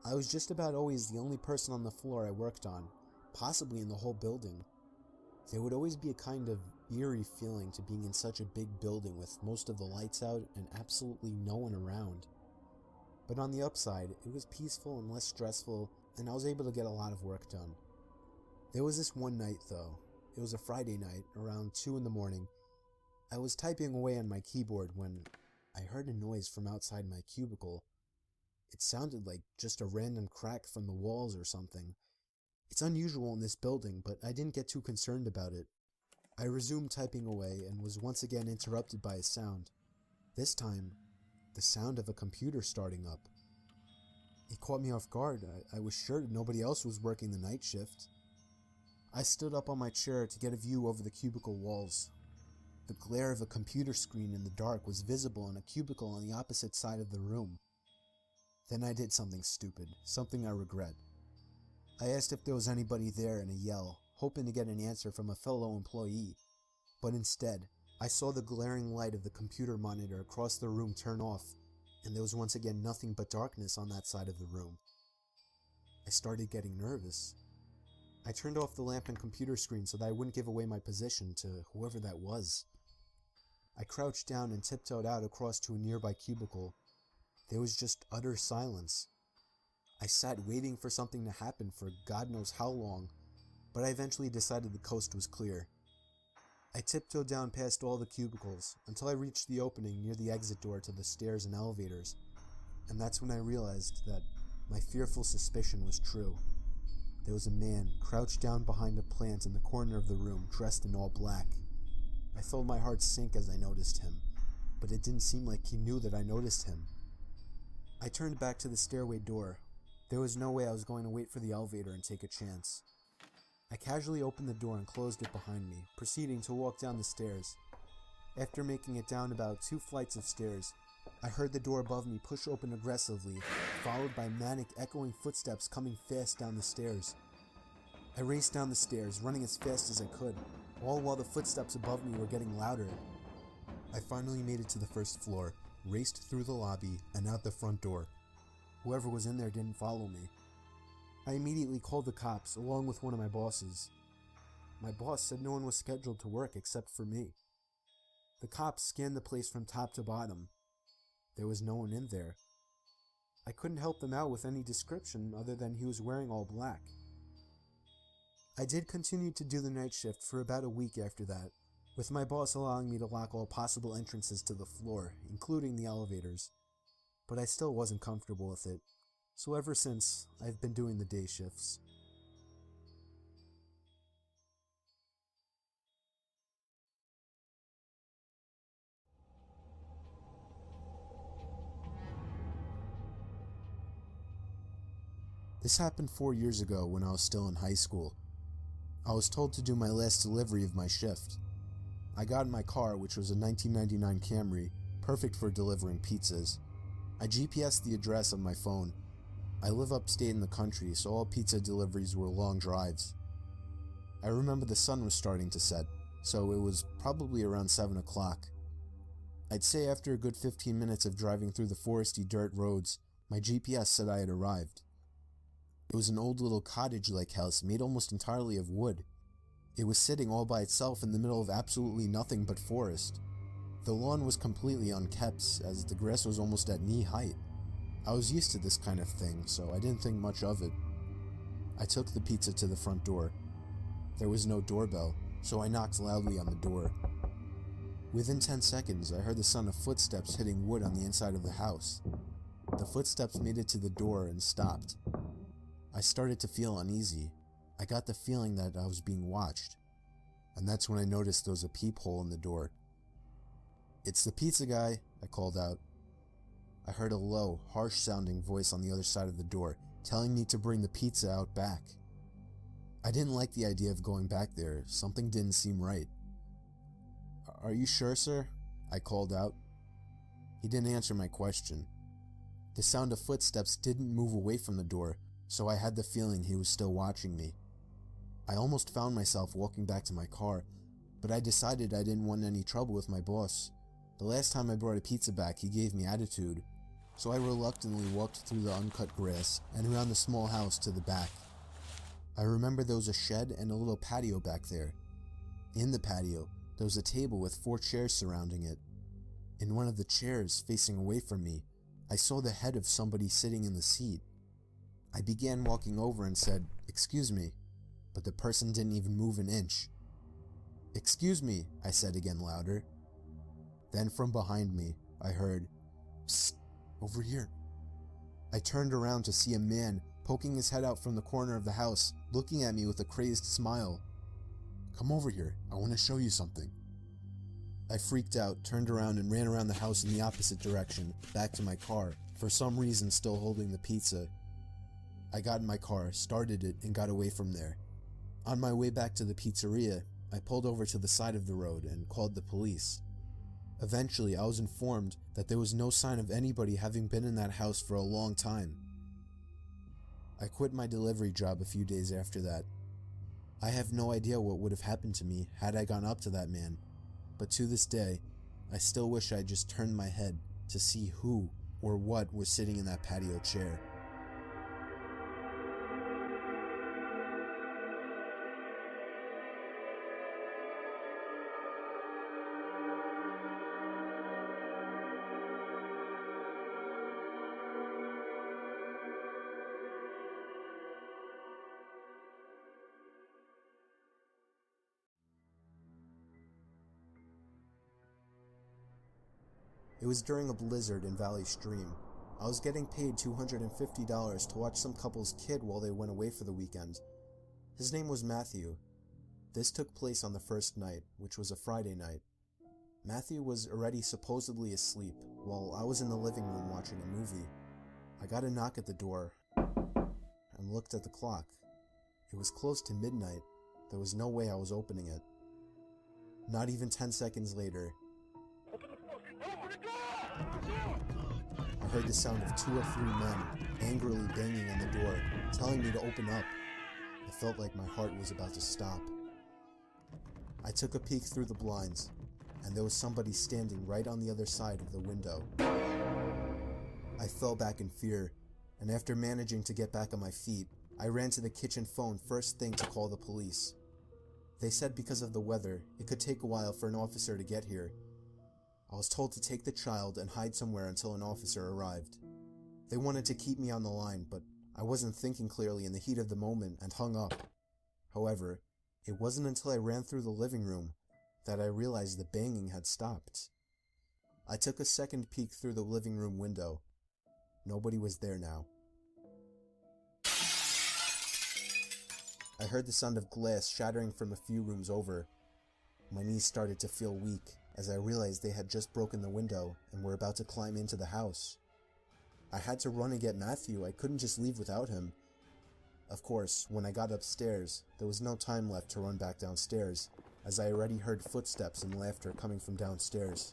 I was just about always the only person on the floor I worked on, possibly in the whole building. There would always be a kind of eerie feeling to being in such a big building with most of the lights out and absolutely no one around. But on the upside, it was peaceful and less stressful, and I was able to get a lot of work done. There was this one night though. It was a Friday night, around 2 in the morning. I was typing away on my keyboard when I heard a noise from outside my cubicle. It sounded like just a random crack from the walls or something. It's unusual in this building, but I didn't get too concerned about it. I resumed typing away and was once again interrupted by a sound. This time, the sound of a computer starting up. It caught me off guard. I was sure nobody else was working the night shift. I stood up on my chair to get a view over the cubicle walls. The glare of a computer screen in the dark was visible in a cubicle on the opposite side of the room. Then I did something stupid, something I regret. I asked if there was anybody there in a yell, hoping to get an answer from a fellow employee. But instead, I saw the glaring light of the computer monitor across the room turn off, and there was once again nothing but darkness on that side of the room. I started getting nervous. I turned off the lamp and computer screen so that I wouldn't give away my position to whoever that was. I crouched down and tiptoed out across to a nearby cubicle. There was just utter silence. I sat waiting for something to happen for God knows how long, but I eventually decided the coast was clear. I tiptoed down past all the cubicles until I reached the opening near the exit door to the stairs and elevators, and that's when I realized that my fearful suspicion was true. There was a man crouched down behind a plant in the corner of the room, dressed in all black. I felt my heart sink as I noticed him, but it didn't seem like he knew that I noticed him. I turned back to the stairway door. There was no way I was going to wait for the elevator and take a chance. I casually opened the door and closed it behind me, proceeding to walk down the stairs. After making it down about 2 flights of stairs, I heard the door above me push open aggressively, followed by manic, echoing footsteps coming fast down the stairs. I raced down the stairs, running as fast as I could, all while the footsteps above me were getting louder. I finally made it to the first floor, raced through the lobby, and out the front door. Whoever was in there didn't follow me. I immediately called the cops, along with one of my bosses. My boss said no one was scheduled to work except for me. The cops scanned the place from top to bottom. There was no one in there. I couldn't help them out with any description other than he was wearing all black. I did continue to do the night shift for about a week after that, with my boss allowing me to lock all possible entrances to the floor, including the elevators. But I still wasn't comfortable with it, so ever since, I've been doing the day shifts. This happened 4 years ago when I was still in high school. I was told to do my last delivery of my shift. I got in my car, which was a 1999 Camry, perfect for delivering pizzas. I GPSed the address on my phone. I live upstate in the country, so all pizza deliveries were long drives. I remember the sun was starting to set, so it was probably around 7 o'clock. I'd say after a good 15 minutes of driving through the foresty dirt roads, my GPS said I had arrived. It was an old little cottage-like house made almost entirely of wood. It was sitting all by itself in the middle of absolutely nothing but forest. The lawn was completely unkept, as the grass was almost at knee height. I was used to this kind of thing, so I didn't think much of it. I took the pizza to the front door. There was no doorbell, so I knocked loudly on the door. Within 10 seconds, I heard the sound of footsteps hitting wood on the inside of the house. The footsteps made it to the door and stopped. I started to feel uneasy. I got the feeling that I was being watched. And that's when I noticed there was a peephole in the door. "It's the pizza guy," I called out. I heard a low, harsh-sounding voice on the other side of the door, telling me to bring the pizza out back. I didn't like the idea of going back there. Something didn't seem right. "Are you sure, sir?" I called out. He didn't answer my question. The sound of footsteps didn't move away from the door, so I had the feeling he was still watching me. I almost found myself walking back to my car, but I decided I didn't want any trouble with my boss. The last time I brought a pizza back, he gave me attitude, so I reluctantly walked through the uncut grass and around the small house to the back. I remember there was a shed and a little patio back there. In the patio, there was a table with 4 chairs surrounding it. In one of the chairs, facing away from me, I saw the head of somebody sitting in the seat. I began walking over and said, "Excuse me," but the person didn't even move an inch. "Excuse me," I said again louder. Then from behind me, I heard, "Psst, over here." I turned around to see a man poking his head out from the corner of the house, looking at me with a crazed smile. "Come over here, I want to show you something." I freaked out, turned around and ran around the house in the opposite direction, back to my car, for some reason still holding the pizza. I got in my car, started it, and got away from there. On my way back to the pizzeria, I pulled over to the side of the road and called the police. Eventually, I was informed that there was no sign of anybody having been in that house for a long time. I quit my delivery job a few days after that. I have no idea what would have happened to me had I gone up to that man, but to this day, I still wish I had just turned my head to see who or what was sitting in that patio chair. It was during a blizzard in Valley Stream. I was getting paid $250 to watch some couple's kid while they went away for the weekend. His name was Matthew. This took place on the first night, which was a Friday night. Matthew was already supposedly asleep, while I was in the living room watching a movie. I got a knock at the door, and looked at the clock. It was close to midnight. There was no way I was opening it. Not even 10 seconds later, I heard the sound of 2 or 3 men angrily banging on the door, telling me to open up. I felt like my heart was about to stop. I took a peek through the blinds, and there was somebody standing right on the other side of the window. I fell back in fear, and after managing to get back on my feet, I ran to the kitchen phone first thing to call the police. They said because of the weather, it could take a while for an officer to get here. I was told to take the child and hide somewhere until an officer arrived. They wanted to keep me on the line, but I wasn't thinking clearly in the heat of the moment and hung up. However, it wasn't until I ran through the living room that I realized the banging had stopped. I took a second peek through the living room window. Nobody was there now. I heard the sound of glass shattering from a few rooms over. My knees started to feel weak as I realized they had just broken the window and were about to climb into the house. I had to run and get Matthew. I couldn't just leave without him. Of course, when I got upstairs, there was no time left to run back downstairs, as I already heard footsteps and laughter coming from downstairs.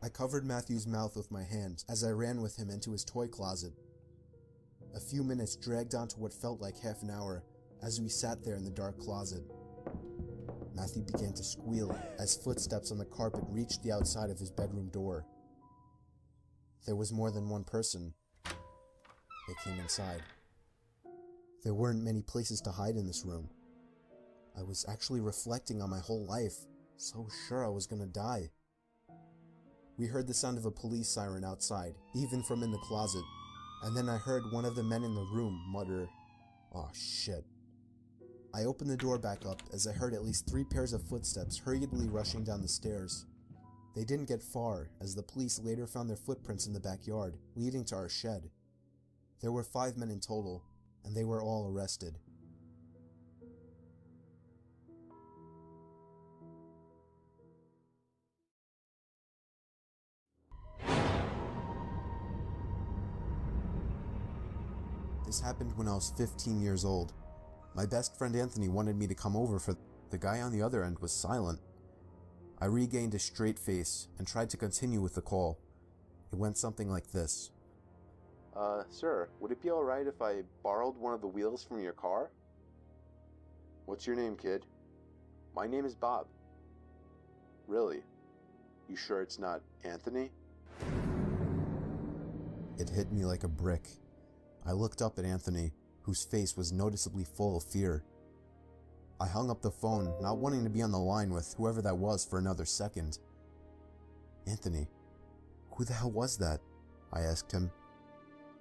I covered Matthew's mouth with my hand as I ran with him into his toy closet. A few minutes dragged on to what felt like half an hour as we sat there in the dark closet. Matthew began to squeal as footsteps on the carpet reached the outside of his bedroom door. There was more than one person. They came inside. There weren't many places to hide in this room. I was actually reflecting on my whole life, so sure I was gonna die. We heard the sound of a police siren outside, even from in the closet, and then I heard one of the men in the room mutter, "Oh shit." I opened the door back up as I heard at least 3 pairs of footsteps hurriedly rushing down the stairs. They didn't get far, as the police later found their footprints in the backyard, leading to our shed. There were 5 men in total, and they were all arrested. This happened when I was 15 years old. My best friend Anthony wanted me to come over for the guy on the other end was silent. I regained a straight face and tried to continue with the call. It went something like this. Sir, would it be alright if I borrowed one of the wheels from your car? What's your name, kid? My name is Bob. Really? You sure it's not Anthony? It hit me like a brick. I looked up at Anthony, whose face was noticeably full of fear. I hung up the phone, not wanting to be on the line with whoever that was for another second. Anthony, who the hell was that? I asked him.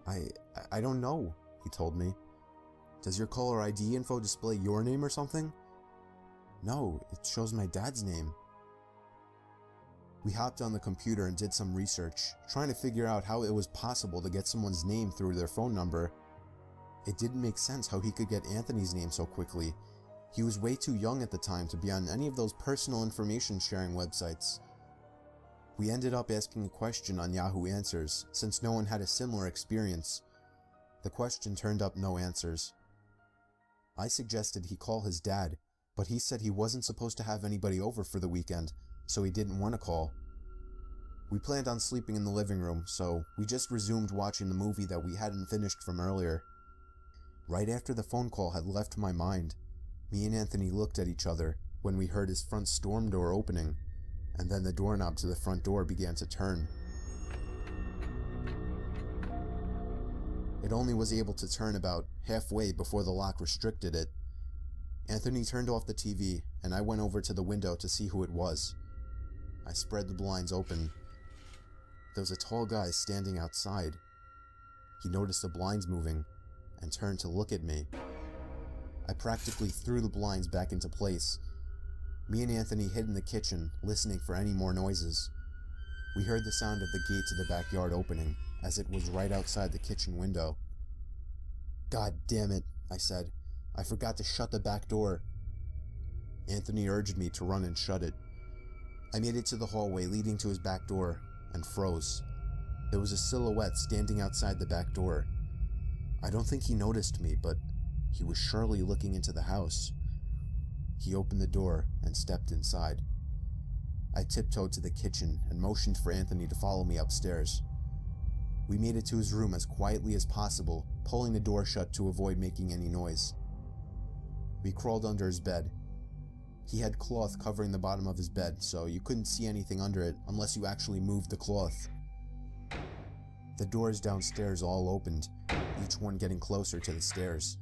I don't know, he told me. Does your caller ID info display your name or something? No, it shows my dad's name. We hopped on the computer and did some research, trying to figure out how it was possible to get someone's name through their phone number. It didn't make sense how he could get Anthony's name so quickly. He was way too young at the time to be on any of those personal information sharing websites. We ended up asking a question on Yahoo Answers, since no one had a similar experience. The question turned up no answers. I suggested he call his dad, but he said he wasn't supposed to have anybody over for the weekend, so he didn't want to call. We planned on sleeping in the living room, so we just resumed watching the movie that we hadn't finished from earlier. Right after the phone call had left my mind, me and Anthony looked at each other when we heard his front storm door opening, and then the doorknob to the front door began to turn. It only was able to turn about halfway before the lock restricted it. Anthony turned off the TV, and I went over to the window to see who it was. I spread the blinds open. There was a tall guy standing outside. He noticed the blinds moving, and turned to look at me. I practically threw the blinds back into place. Me and Anthony hid in the kitchen, listening for any more noises. We heard the sound of the gate to the backyard opening, as it was right outside the kitchen window. "God damn it," I said. "I forgot to shut the back door." Anthony urged me to run and shut it. I made it to the hallway leading to his back door, and froze. There was a silhouette standing outside the back door. I don't think he noticed me, but he was surely looking into the house. He opened the door and stepped inside. I tiptoed to the kitchen and motioned for Anthony to follow me upstairs. We made it to his room as quietly as possible, pulling the door shut to avoid making any noise. We crawled under his bed. He had cloth covering the bottom of his bed, so you couldn't see anything under it unless you actually moved the cloth. The doors downstairs all opened, each one getting closer to the stairs.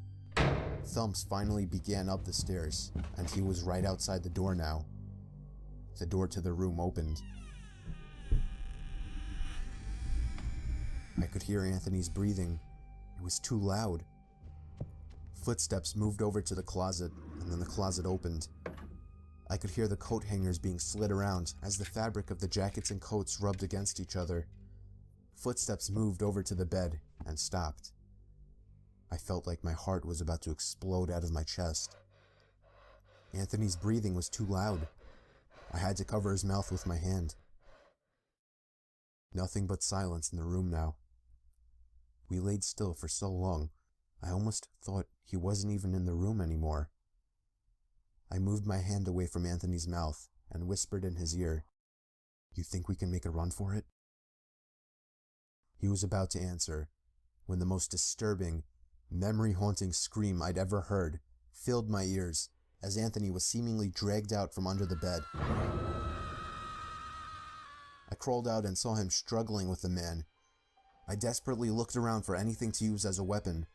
Thumps finally began up the stairs, and he was right outside the door now. The door to the room opened. I could hear Anthony's breathing. It was too loud. Footsteps moved over to the closet, and then the closet opened. I could hear the coat hangers being slid around as the fabric of the jackets and coats rubbed against each other. Footsteps moved over to the bed and stopped. I felt like my heart was about to explode out of my chest. Anthony's breathing was too loud. I had to cover his mouth with my hand. Nothing but silence in the room now. We laid still for so long, I almost thought he wasn't even in the room anymore. I moved my hand away from Anthony's mouth and whispered in his ear, "You think we can make a run for it?" He was about to answer when the most disturbing, memory-haunting scream I'd ever heard filled my ears as Anthony was seemingly dragged out from under the bed. I crawled out and saw him struggling with the man. I desperately looked around for anything to use as a weapon.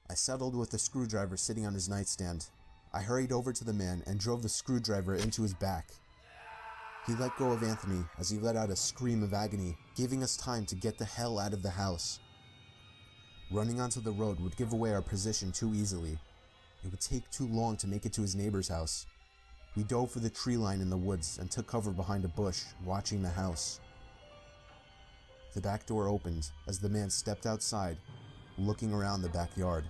I settled with the screwdriver sitting on his nightstand. I hurried over to the man and drove the screwdriver into his back. He let go of Anthony as he let out a scream of agony, giving us time to get the hell out of the house. Running onto the road would give away our position too easily. It would take too long to make it to his neighbor's house. We dove for the tree line in the woods and took cover behind a bush, watching the house. The back door opened as the man stepped outside, looking around the backyard.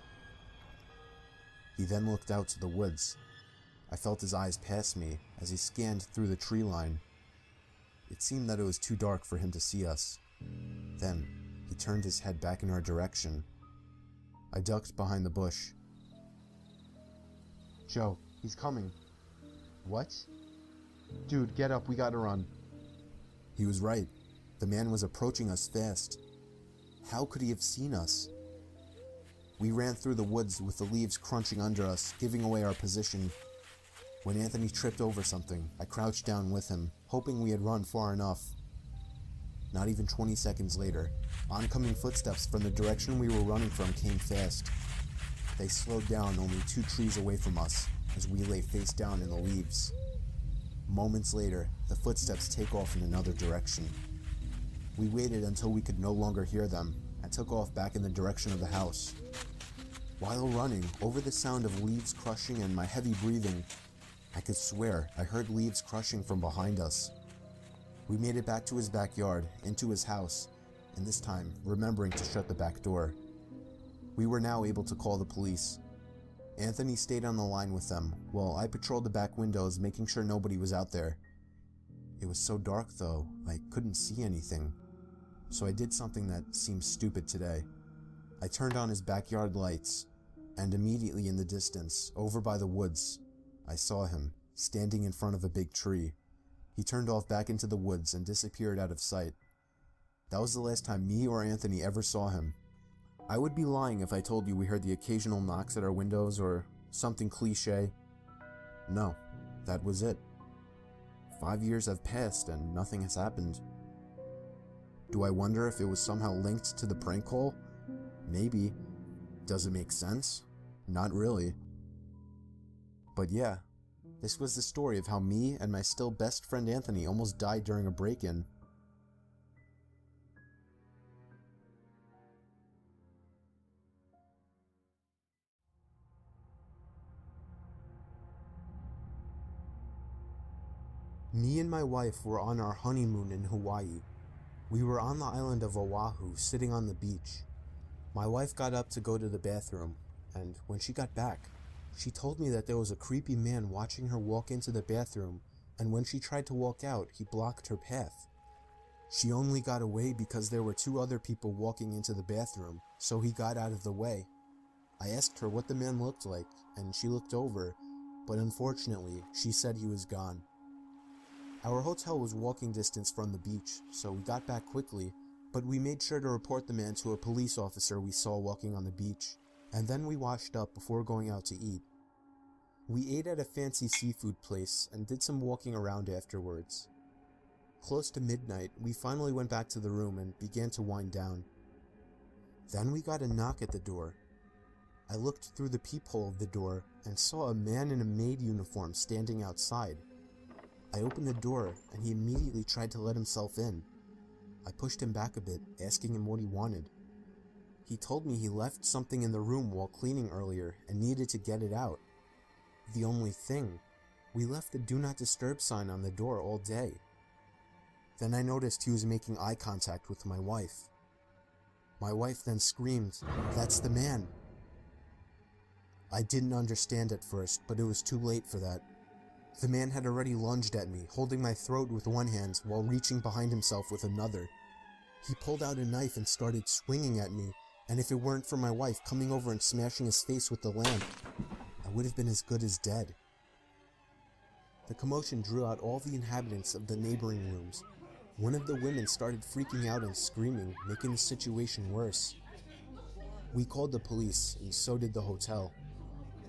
He then looked out to the woods. I felt his eyes pass me as he scanned through the tree line. It seemed that it was too dark for him to see us. Then, he turned his head back in our direction. I ducked behind the bush. Joe, he's coming. What? Dude, get up, we gotta run. He was right. The man was approaching us fast. How could he have seen us? We ran through the woods with the leaves crunching under us, giving away our position. When Anthony tripped over something, I crouched down with him, hoping we had run far enough. Not even 20 seconds later, oncoming footsteps from the direction we were running from came fast. They slowed down only 2 trees away from us, as we lay face down in the leaves. Moments later, the footsteps take off in another direction. We waited until we could no longer hear them, and took off back in the direction of the house. While running, over the sound of leaves crushing and my heavy breathing, I could swear I heard leaves crushing from behind us. We made it back to his backyard, into his house, and this time remembering to shut the back door. We were now able to call the police. Anthony stayed on the line with them, while I patrolled the back windows, making sure nobody was out there. It was so dark though, I couldn't see anything. So I did something that seems stupid today. I turned on his backyard lights, and immediately in the distance, over by the woods, I saw him, standing in front of a big tree. He turned off back into the woods and disappeared out of sight. That was the last time me or Anthony ever saw him. I would be lying if I told you we heard the occasional knocks at our windows or something cliche. No, that was it. 5 years have passed and nothing has happened. Do I wonder if it was somehow linked to the prank call? Maybe. Does it make sense? Not really. But yeah, this was the story of how me and my still best friend Anthony almost died during a break-in. Me and my wife were on our honeymoon in Hawaii. We were on the island of Oahu, sitting on the beach. My wife got up to go to the bathroom, and when she got back, she told me that there was a creepy man watching her walk into the bathroom, and when she tried to walk out, he blocked her path. She only got away because there were 2 other people walking into the bathroom, so he got out of the way. I asked her what the man looked like, and she looked over, but unfortunately, she said he was gone. Our hotel was walking distance from the beach, so we got back quickly, but we made sure to report the man to a police officer we saw walking on the beach, and then we washed up before going out to eat. We ate at a fancy seafood place and did some walking around afterwards. Close to midnight, we finally went back to the room and began to wind down. Then we got a knock at the door. I looked through the peephole of the door and saw a man in a maid uniform standing outside. I opened the door and he immediately tried to let himself in. I pushed him back a bit, asking him what he wanted. He told me he left something in the room while cleaning earlier and needed to get it out. The only thing, we left a do not disturb sign on the door all day. Then I noticed he was making eye contact with my wife. My wife then screamed, "That's the man!" I didn't understand at first, but it was too late for that. The man had already lunged at me, holding my throat with one hand while reaching behind himself with another. He pulled out a knife and started swinging at me, and if it weren't for my wife coming over and smashing his face with the lamp, I would have been as good as dead. The commotion drew out all the inhabitants of the neighboring rooms. One of the women started freaking out and screaming, making the situation worse. We called the police, and so did the hotel.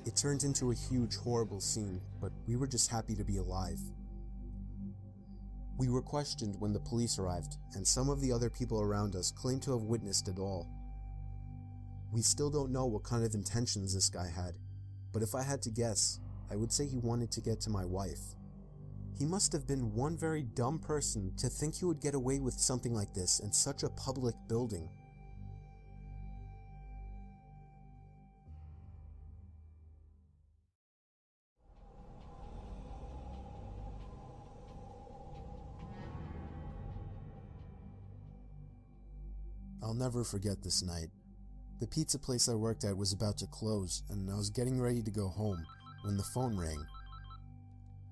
It turned into a huge, horrible scene, but we were just happy to be alive. We were questioned when the police arrived, and some of the other people around us claimed to have witnessed it all. We still don't know what kind of intentions this guy had, but if I had to guess, I would say he wanted to get to my wife. He must have been one very dumb person to think he would get away with something like this in such a public building. I'll never forget this night. The pizza place I worked at was about to close, and I was getting ready to go home when the phone rang.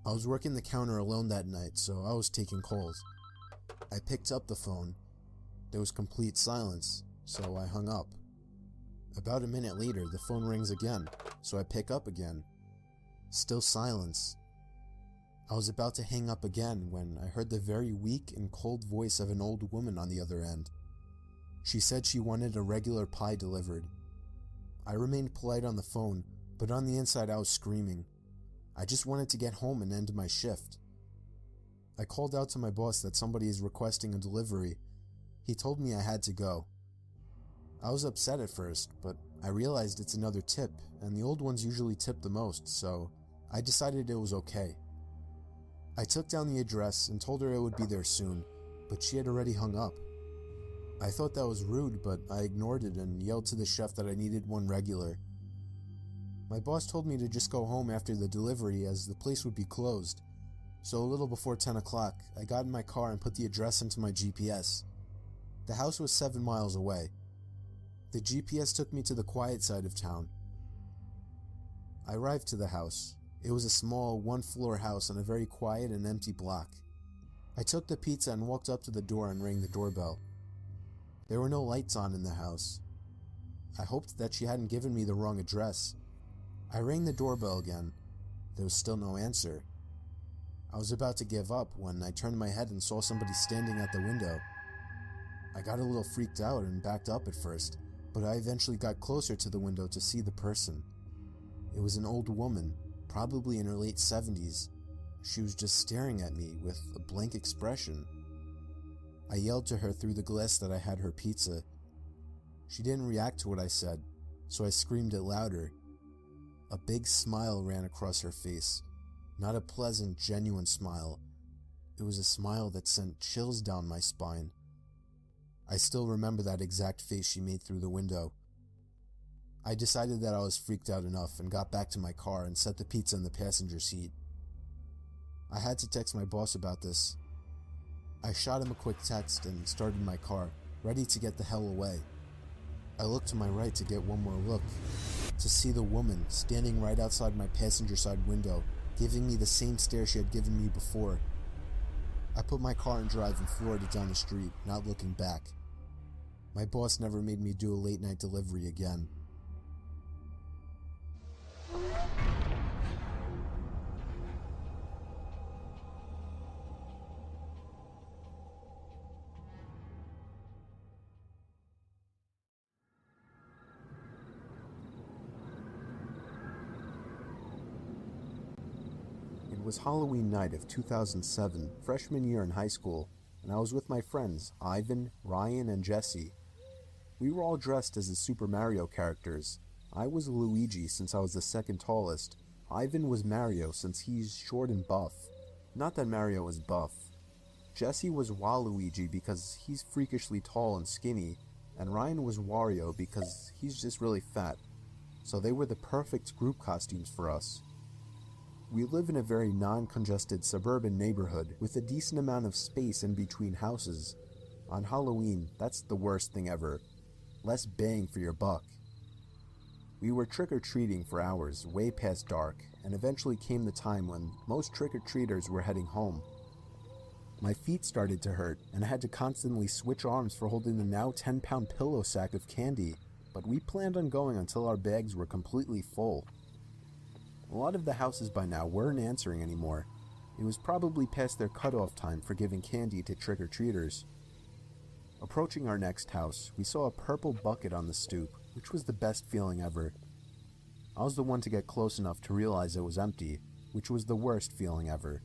I was working the counter alone that night, so I was taking calls. I picked up the phone. There was complete silence, so I hung up. About a minute later, the phone rings again, so I pick up again. Still silence. I was about to hang up again when I heard the very weak and cold voice of an old woman on the other end. She said she wanted a regular pie delivered. I remained polite on the phone, but on the inside I was screaming. I just wanted to get home and end my shift. I called out to my boss that somebody is requesting a delivery. He told me I had to go. I was upset at first, but I realized it's another tip, and the old ones usually tip the most, so I decided it was okay. I took down the address and told her it would be there soon, but she had already hung up. I thought that was rude, but I ignored it and yelled to the chef that I needed one regular. My boss told me to just go home after the delivery as the place would be closed, so a little before 10 o'clock, I got in my car and put the address into my GPS. The house was 7 miles away. The GPS took me to the quiet side of town. I arrived to the house. It was a small, one-floor house on a very quiet and empty block. I took the pizza and walked up to the door and rang the doorbell. There were no lights on in the house. I hoped that she hadn't given me the wrong address. I rang the doorbell again. There was still no answer. I was about to give up when I turned my head and saw somebody standing at the window. I got a little freaked out and backed up at first, but I eventually got closer to the window to see the person. It was an old woman, probably in her late 70s. She was just staring at me with a blank expression. I yelled to her through the glass that I had her pizza. She didn't react to what I said, so I screamed it louder. A big smile ran across her face. Not a pleasant, genuine smile. It was a smile that sent chills down my spine. I still remember that exact face she made through the window. I decided that I was freaked out enough and got back to my car and set the pizza in the passenger seat. I had to text my boss about this. I shot him a quick text and started my car, ready to get the hell away. I looked to my right to get one more look, to see the woman standing right outside my passenger side window, giving me the same stare she had given me before. I put my car in drive and floored it down the street, not looking back. My boss never made me do a late night delivery again. It was Halloween night of 2007, freshman year in high school, and I was with my friends, Ivan, Ryan, and Jesse. We were all dressed as the Super Mario characters. I was Luigi since I was the second tallest. Ivan was Mario since he's short and buff. Not that Mario was buff. Jesse was Waluigi because he's freakishly tall and skinny, and Ryan was Wario because he's just really fat. So they were the perfect group costumes for us. We live in a very non-congested suburban neighborhood with a decent amount of space in between houses. On Halloween, that's the worst thing ever. Less bang for your buck. We were trick-or-treating for hours, way past dark, and eventually came the time when most trick-or-treaters were heading home. My feet started to hurt, and I had to constantly switch arms for holding the now 10-pound pillow sack of candy, but we planned on going until our bags were completely full. A lot of the houses by now weren't answering anymore. It was probably past their cutoff time for giving candy to trick-or-treaters. Approaching our next house, we saw a purple bucket on the stoop, which was the best feeling ever. I was the one to get close enough to realize it was empty, which was the worst feeling ever.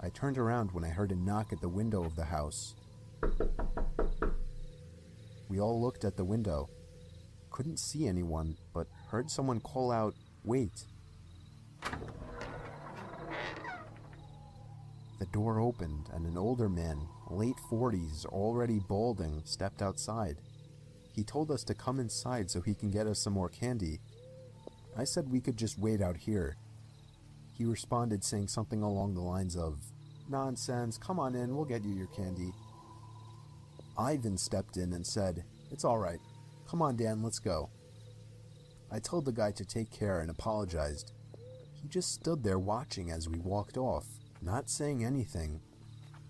I turned around when I heard a knock at the window of the house. We all looked at the window. Couldn't see anyone, but heard someone call out, "Wait." The door opened and an older man, late 40s, already balding, stepped outside. He told us to come inside so he can get us some more candy. I said we could just wait out here. He responded saying something along the lines of, "Nonsense, come on in, we'll get you your candy." Ivan stepped in and said, "It's alright. Come on, Dan, let's go." I told the guy to take care and apologized. He just stood there watching as we walked off, not saying anything.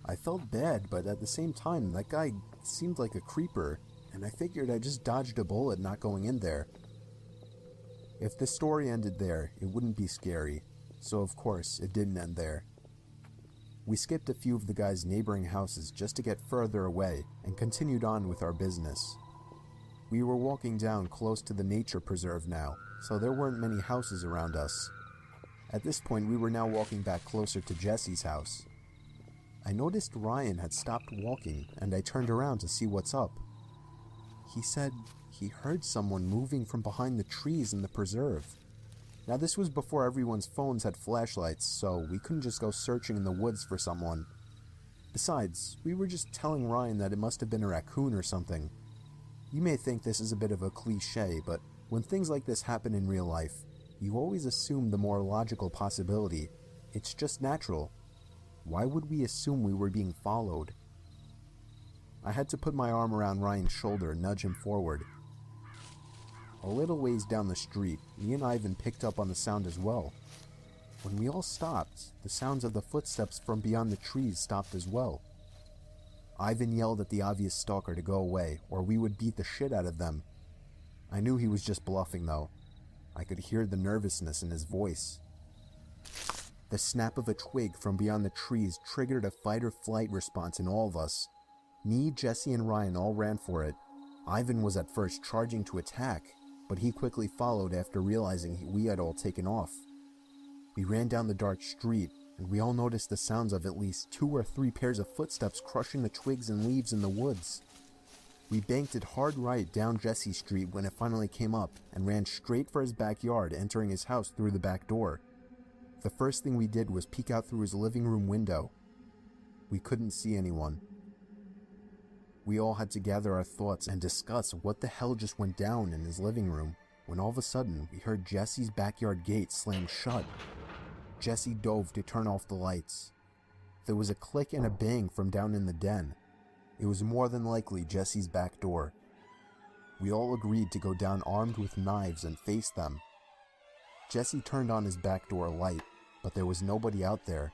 I felt bad, but at the same time, that guy seemed like a creeper, and I figured I just dodged a bullet not going in there. If the story ended there, it wouldn't be scary, so of course, it didn't end there. We skipped a few of the guy's neighboring houses just to get further away and continued on with our business. We were walking down close to the nature preserve now, so there weren't many houses around us. At this point, we were now walking back closer to Jesse's house. I noticed Ryan had stopped walking, and I turned around to see what's up. He said he heard someone moving from behind the trees in the preserve. Now this was before everyone's phones had flashlights, so we couldn't just go searching in the woods for someone. Besides, we were just telling Ryan that it must have been a raccoon or something. You may think this is a bit of a cliche, but when things like this happen in real life, you always assume the more logical possibility. It's just natural. Why would we assume we were being followed? I had to put my arm around Ryan's shoulder and nudge him forward. A little ways down the street, me and Ivan picked up on the sound as well. When we all stopped, the sounds of the footsteps from beyond the trees stopped as well. Ivan yelled at the obvious stalker to go away, or we would beat the shit out of them. I knew he was just bluffing though. I could hear the nervousness in his voice. The snap of a twig from beyond the trees triggered a fight-or-flight response in all of us. Me, Jesse, and Ryan all ran for it. Ivan was at first charging to attack, but he quickly followed after realizing we had all taken off. We ran down the dark street, and we all noticed the sounds of at least 2 or 3 pairs of footsteps crushing the twigs and leaves in the woods. We banked it hard right down Jesse Street when it finally came up, and ran straight for his backyard, entering his house through the back door. The first thing we did was peek out through his living room window. We couldn't see anyone. We all had to gather our thoughts and discuss what the hell just went down in his living room, when all of a sudden we heard Jesse's backyard gate slam shut. Jesse dove to turn off the lights. There was a click and a bang from down in the den. It was more than likely Jesse's back door. We all agreed to go down armed with knives and face them. Jesse turned on his back door light, but there was nobody out there.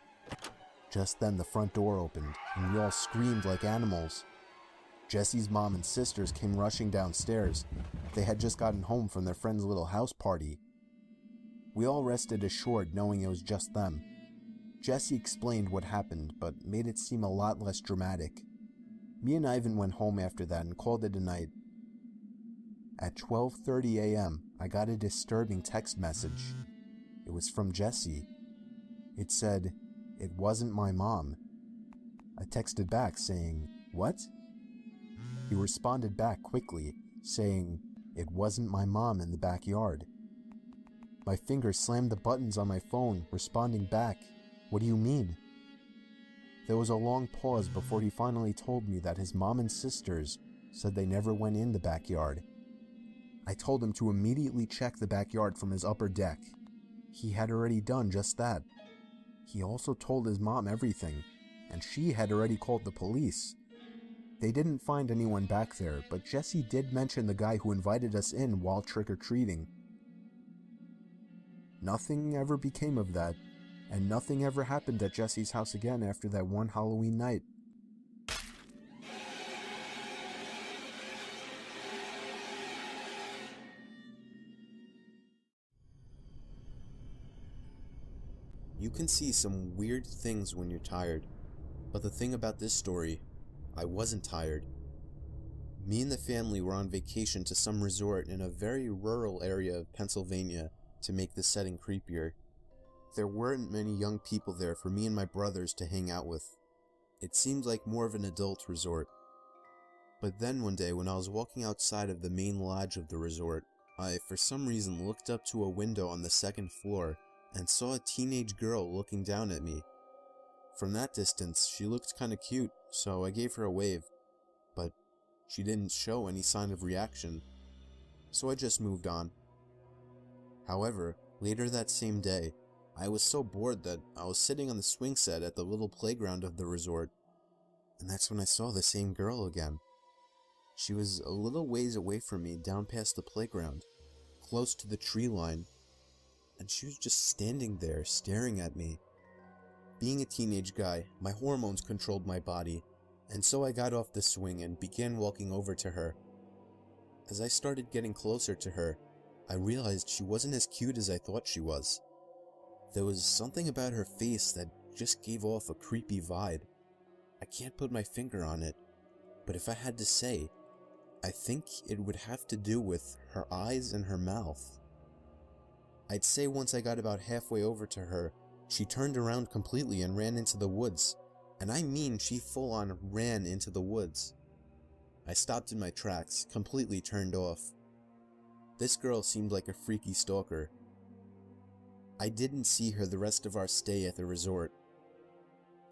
Just then the front door opened, and we all screamed like animals. Jesse's mom and sisters came rushing downstairs. They had just gotten home from their friend's little house party. We all rested assured knowing it was just them. Jesse explained what happened, but made it seem a lot less dramatic. Me and Ivan went home after that and called it a night. At 12:30 a.m., I got a disturbing text message. It was from Jesse. It said, "It wasn't my mom." I texted back saying, "What?" He responded back quickly, saying, "It wasn't my mom in the backyard." My fingers slammed the buttons on my phone, responding back, "What do you mean?" There was a long pause before he finally told me that his mom and sisters said they never went in the backyard. I told him to immediately check the backyard from his upper deck. He had already done just that. He also told his mom everything, and she had already called the police. They didn't find anyone back there, but Jesse did mention the guy who invited us in while trick-or-treating. Nothing ever became of that, and nothing ever happened at Jesse's house again after that one Halloween night. You can see some weird things when you're tired, but the thing about this story, I wasn't tired. Me and the family were on vacation to some resort in a very rural area of Pennsylvania. to make the setting creepier. There weren't many young people there for me and my brothers to hang out with. It seemed like more of an adult resort. But then one day when I was walking outside of the main lodge of the resort, I for some reason looked up to a window on the second floor and saw a teenage girl looking down at me. From that distance, she looked kinda cute, so I gave her a wave, but she didn't show any sign of reaction, so I just moved on. However, later that same day, I was so bored that I was sitting on the swing set at the little playground of the resort, and that's when I saw the same girl again. She was a little ways away from me down past the playground, close to the tree line, and she was just standing there staring at me. Being a teenage guy, my hormones controlled my body, and so I got off the swing and began walking over to her. As I started getting closer to her, I realized she wasn't as cute as I thought she was. There was something about her face that just gave off a creepy vibe. I can't put my finger on it, but if I had to say, I think it would have to do with her eyes and her mouth. I'd say once I got about halfway over to her, she turned around completely and ran into the woods. And I mean she full on ran into the woods. I stopped in my tracks, completely turned off. This girl seemed like a freaky stalker. I didn't see her the rest of our stay at the resort.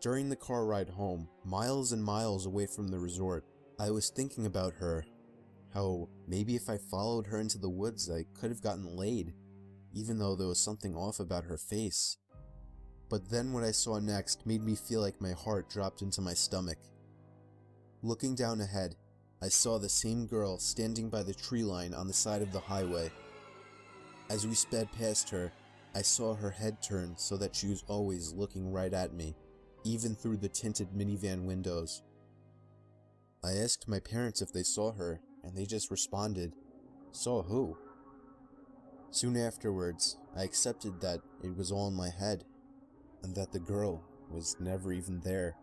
During the car ride home, miles and miles away from the resort, I was thinking about her. How maybe if I followed her into the woods I could have gotten laid, even though there was something off about her face. But then what I saw next made me feel like my heart dropped into my stomach. Looking down ahead, I saw the same girl standing by the tree line on the side of the highway. As we sped past her, I saw her head turn so that she was always looking right at me, even through the tinted minivan windows. I asked my parents if they saw her, and they just responded, "Saw who?" Soon afterwards, I accepted that it was all in my head, and that the girl was never even there.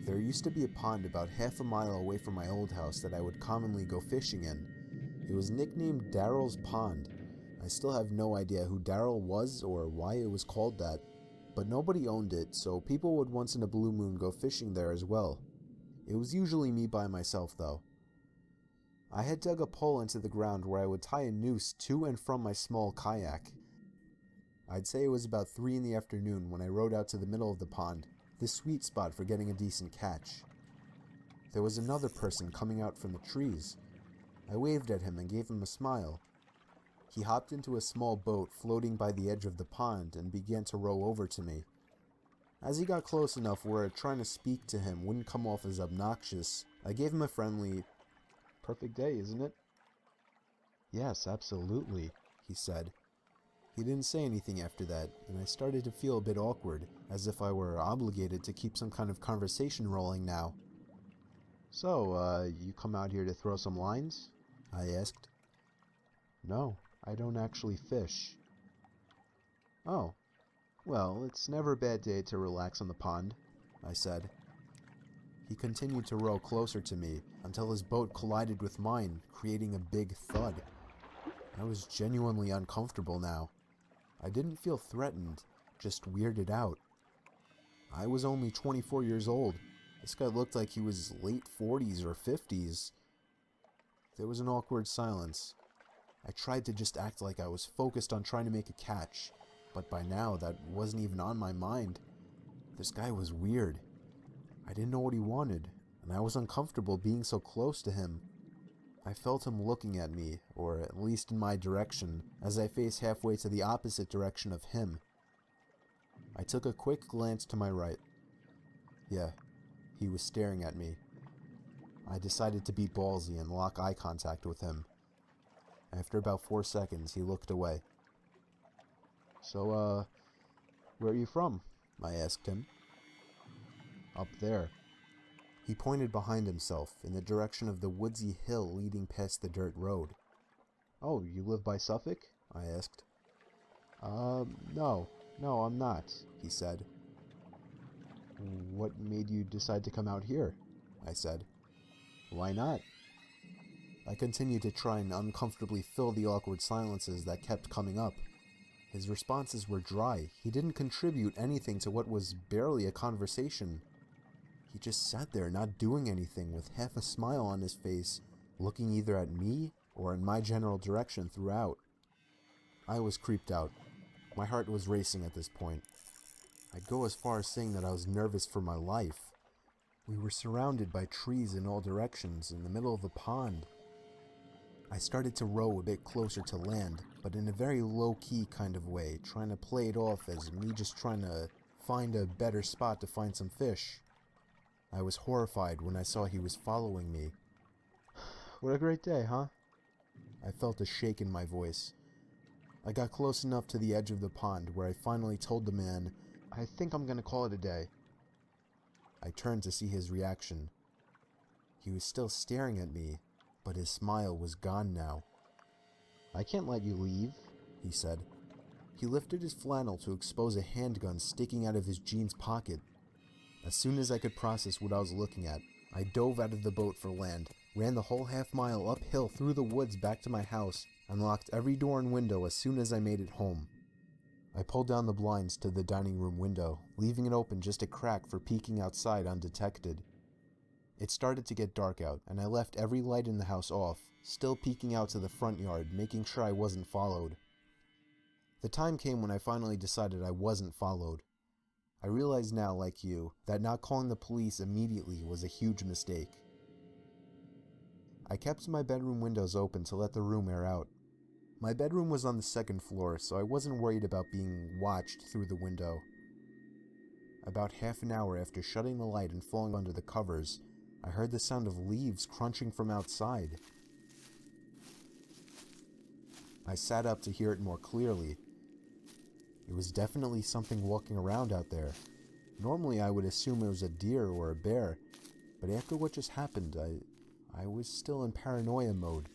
There used to be a pond about half a mile away from my old house that I would commonly go fishing in. It was nicknamed Daryl's Pond. I still have no idea who Daryl was or why it was called that, but nobody owned it, so people would once in a blue moon go fishing there as well. It was usually me by myself though. I had dug a pole into the ground where I would tie a noose to and from my small kayak. I'd say it was about 3 in the afternoon when I rowed out to the middle of the pond, the sweet spot for getting a decent catch. There was another person coming out from the trees. I waved at him and gave him a smile. He hopped into a small boat floating by the edge of the pond and began to row over to me. As he got close enough where trying to speak to him wouldn't come off as obnoxious, I gave him a friendly, "Perfect day, isn't it?" Yes, absolutely, he said. He didn't say anything after that, and I started to feel a bit awkward, as if I were obligated to keep some kind of conversation rolling now. So, you come out here to throw some lines? I asked. No, I don't actually fish. Oh, well, it's never a bad day to relax on the pond, I said. He continued to row closer to me until his boat collided with mine, creating a big thud. I was genuinely uncomfortable now. I didn't feel threatened, just weirded out. I was only 24 years old. This guy looked like he was late 40s or 50s. There was an awkward silence. I tried to just act like I was focused on trying to make a catch, but by now that wasn't even on my mind. This guy was weird. I didn't know what he wanted, and I was uncomfortable being so close to him. I felt him looking at me, or at least in my direction, as I faced halfway to the opposite direction of him. I took a quick glance to my right. Yeah, he was staring at me. I decided to be ballsy and lock eye contact with him. After about 4 seconds, he looked away. So, where are you from? I asked him. Up there. He pointed behind himself, in the direction of the woodsy hill leading past the dirt road. Oh, you live by Suffolk? I asked. No, I'm not, he said. What made you decide to come out here? I said. Why not? I continued to try and uncomfortably fill the awkward silences that kept coming up. His responses were dry. He didn't contribute anything to what was barely a conversation. He just sat there not doing anything with half a smile on his face, looking either at me or in my general direction throughout. I was creeped out. My heart was racing at this point. I'd go as far as saying that I was nervous for my life. We were surrounded by trees in all directions in the middle of a pond. I started to row a bit closer to land, but in a very low-key kind of way, trying to play it off as me just trying to find a better spot to find some fish. I was horrified when I saw he was following me. What a great day, huh? I felt a shake in my voice. I got close enough to the edge of the pond where I finally told the man, I think I'm gonna call it a day. I turned to see his reaction. He was still staring at me, but his smile was gone now. I can't let you leave, he said. He lifted his flannel to expose a handgun sticking out of his jeans pocket. As soon as I could process what I was looking at, I dove out of the boat for land, ran the whole half-mile uphill through the woods back to my house, and locked every door and window as soon as I made it home. I pulled down the blinds to the dining room window, leaving it open just a crack for peeking outside undetected. It started to get dark out, and I left every light in the house off, still peeking out to the front yard, making sure I wasn't followed. The time came when I finally decided I wasn't followed. I realize now, like you, that not calling the police immediately was a huge mistake. I kept my bedroom windows open to let the room air out. My bedroom was on the second floor, so I wasn't worried about being watched through the window. About half an hour after shutting the light and falling under the covers, I heard the sound of leaves crunching from outside. I sat up to hear it more clearly. It was definitely something walking around out there. Normally I would assume it was a deer or a bear, but after what just happened, I was still in paranoia mode.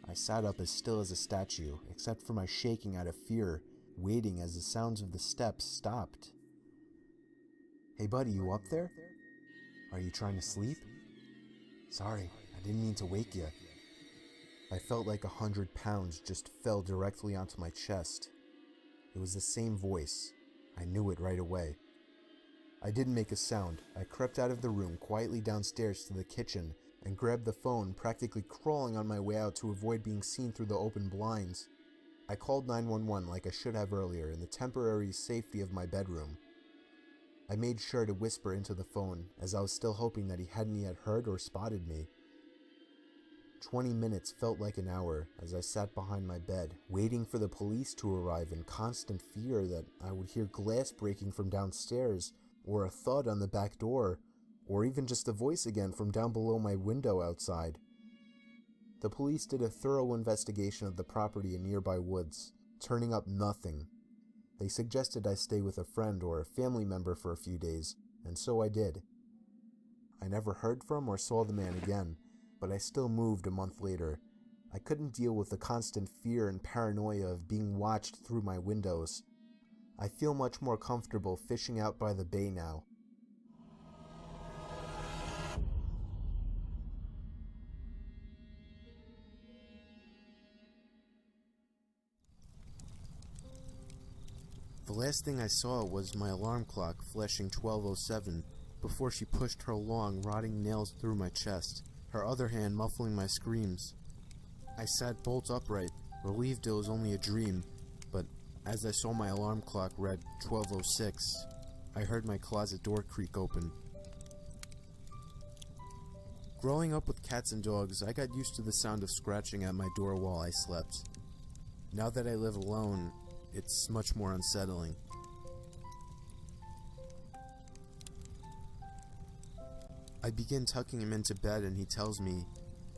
I sat up as still as a statue, except for my shaking out of fear, waiting as the sounds of the steps stopped. Hey buddy, you up there? Are you trying to sleep? Sorry, I didn't mean to wake you. I felt like 100 pounds just fell directly onto my chest. It was the same voice. I knew it right away. I didn't make a sound. I crept out of the room quietly downstairs to the kitchen and grabbed the phone, practically crawling on my way out to avoid being seen through the open blinds. I called 911 like I should have earlier in the temporary safety of my bedroom. I made sure to whisper into the phone as I was still hoping that he hadn't yet heard or spotted me. 20 minutes felt like an hour as I sat behind my bed, waiting for the police to arrive in constant fear that I would hear glass breaking from downstairs, or a thud on the back door, or even just a voice again from down below my window outside. The police did a thorough investigation of the property in nearby woods, turning up nothing. They suggested I stay with a friend or a family member for a few days, and so I did. I never heard from or saw the man again, but I still moved a month later. I couldn't deal with the constant fear and paranoia of being watched through my windows. I feel much more comfortable fishing out by the bay now. The last thing I saw was my alarm clock flashing 12:07 before she pushed her long, rotting nails through my chest, her other hand muffling my screams. I sat bolt upright, relieved it was only a dream, but as I saw my alarm clock read 12:06, I heard my closet door creak open. Growing up with cats and dogs, I got used to the sound of scratching at my door while I slept. Now that I live alone, it's much more unsettling. I begin tucking him into bed and he tells me,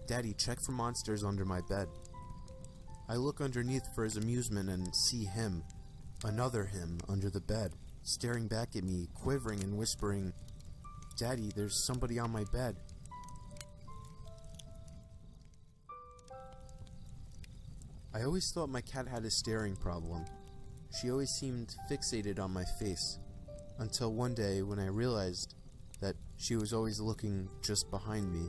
"Daddy, check for monsters under my bed." I look underneath for his amusement and see him, another him, under the bed, staring back at me, quivering and whispering, "Daddy, there's somebody on my bed." I always thought my cat had a staring problem. She always seemed fixated on my face. Until one day when I realized that she was always looking just behind me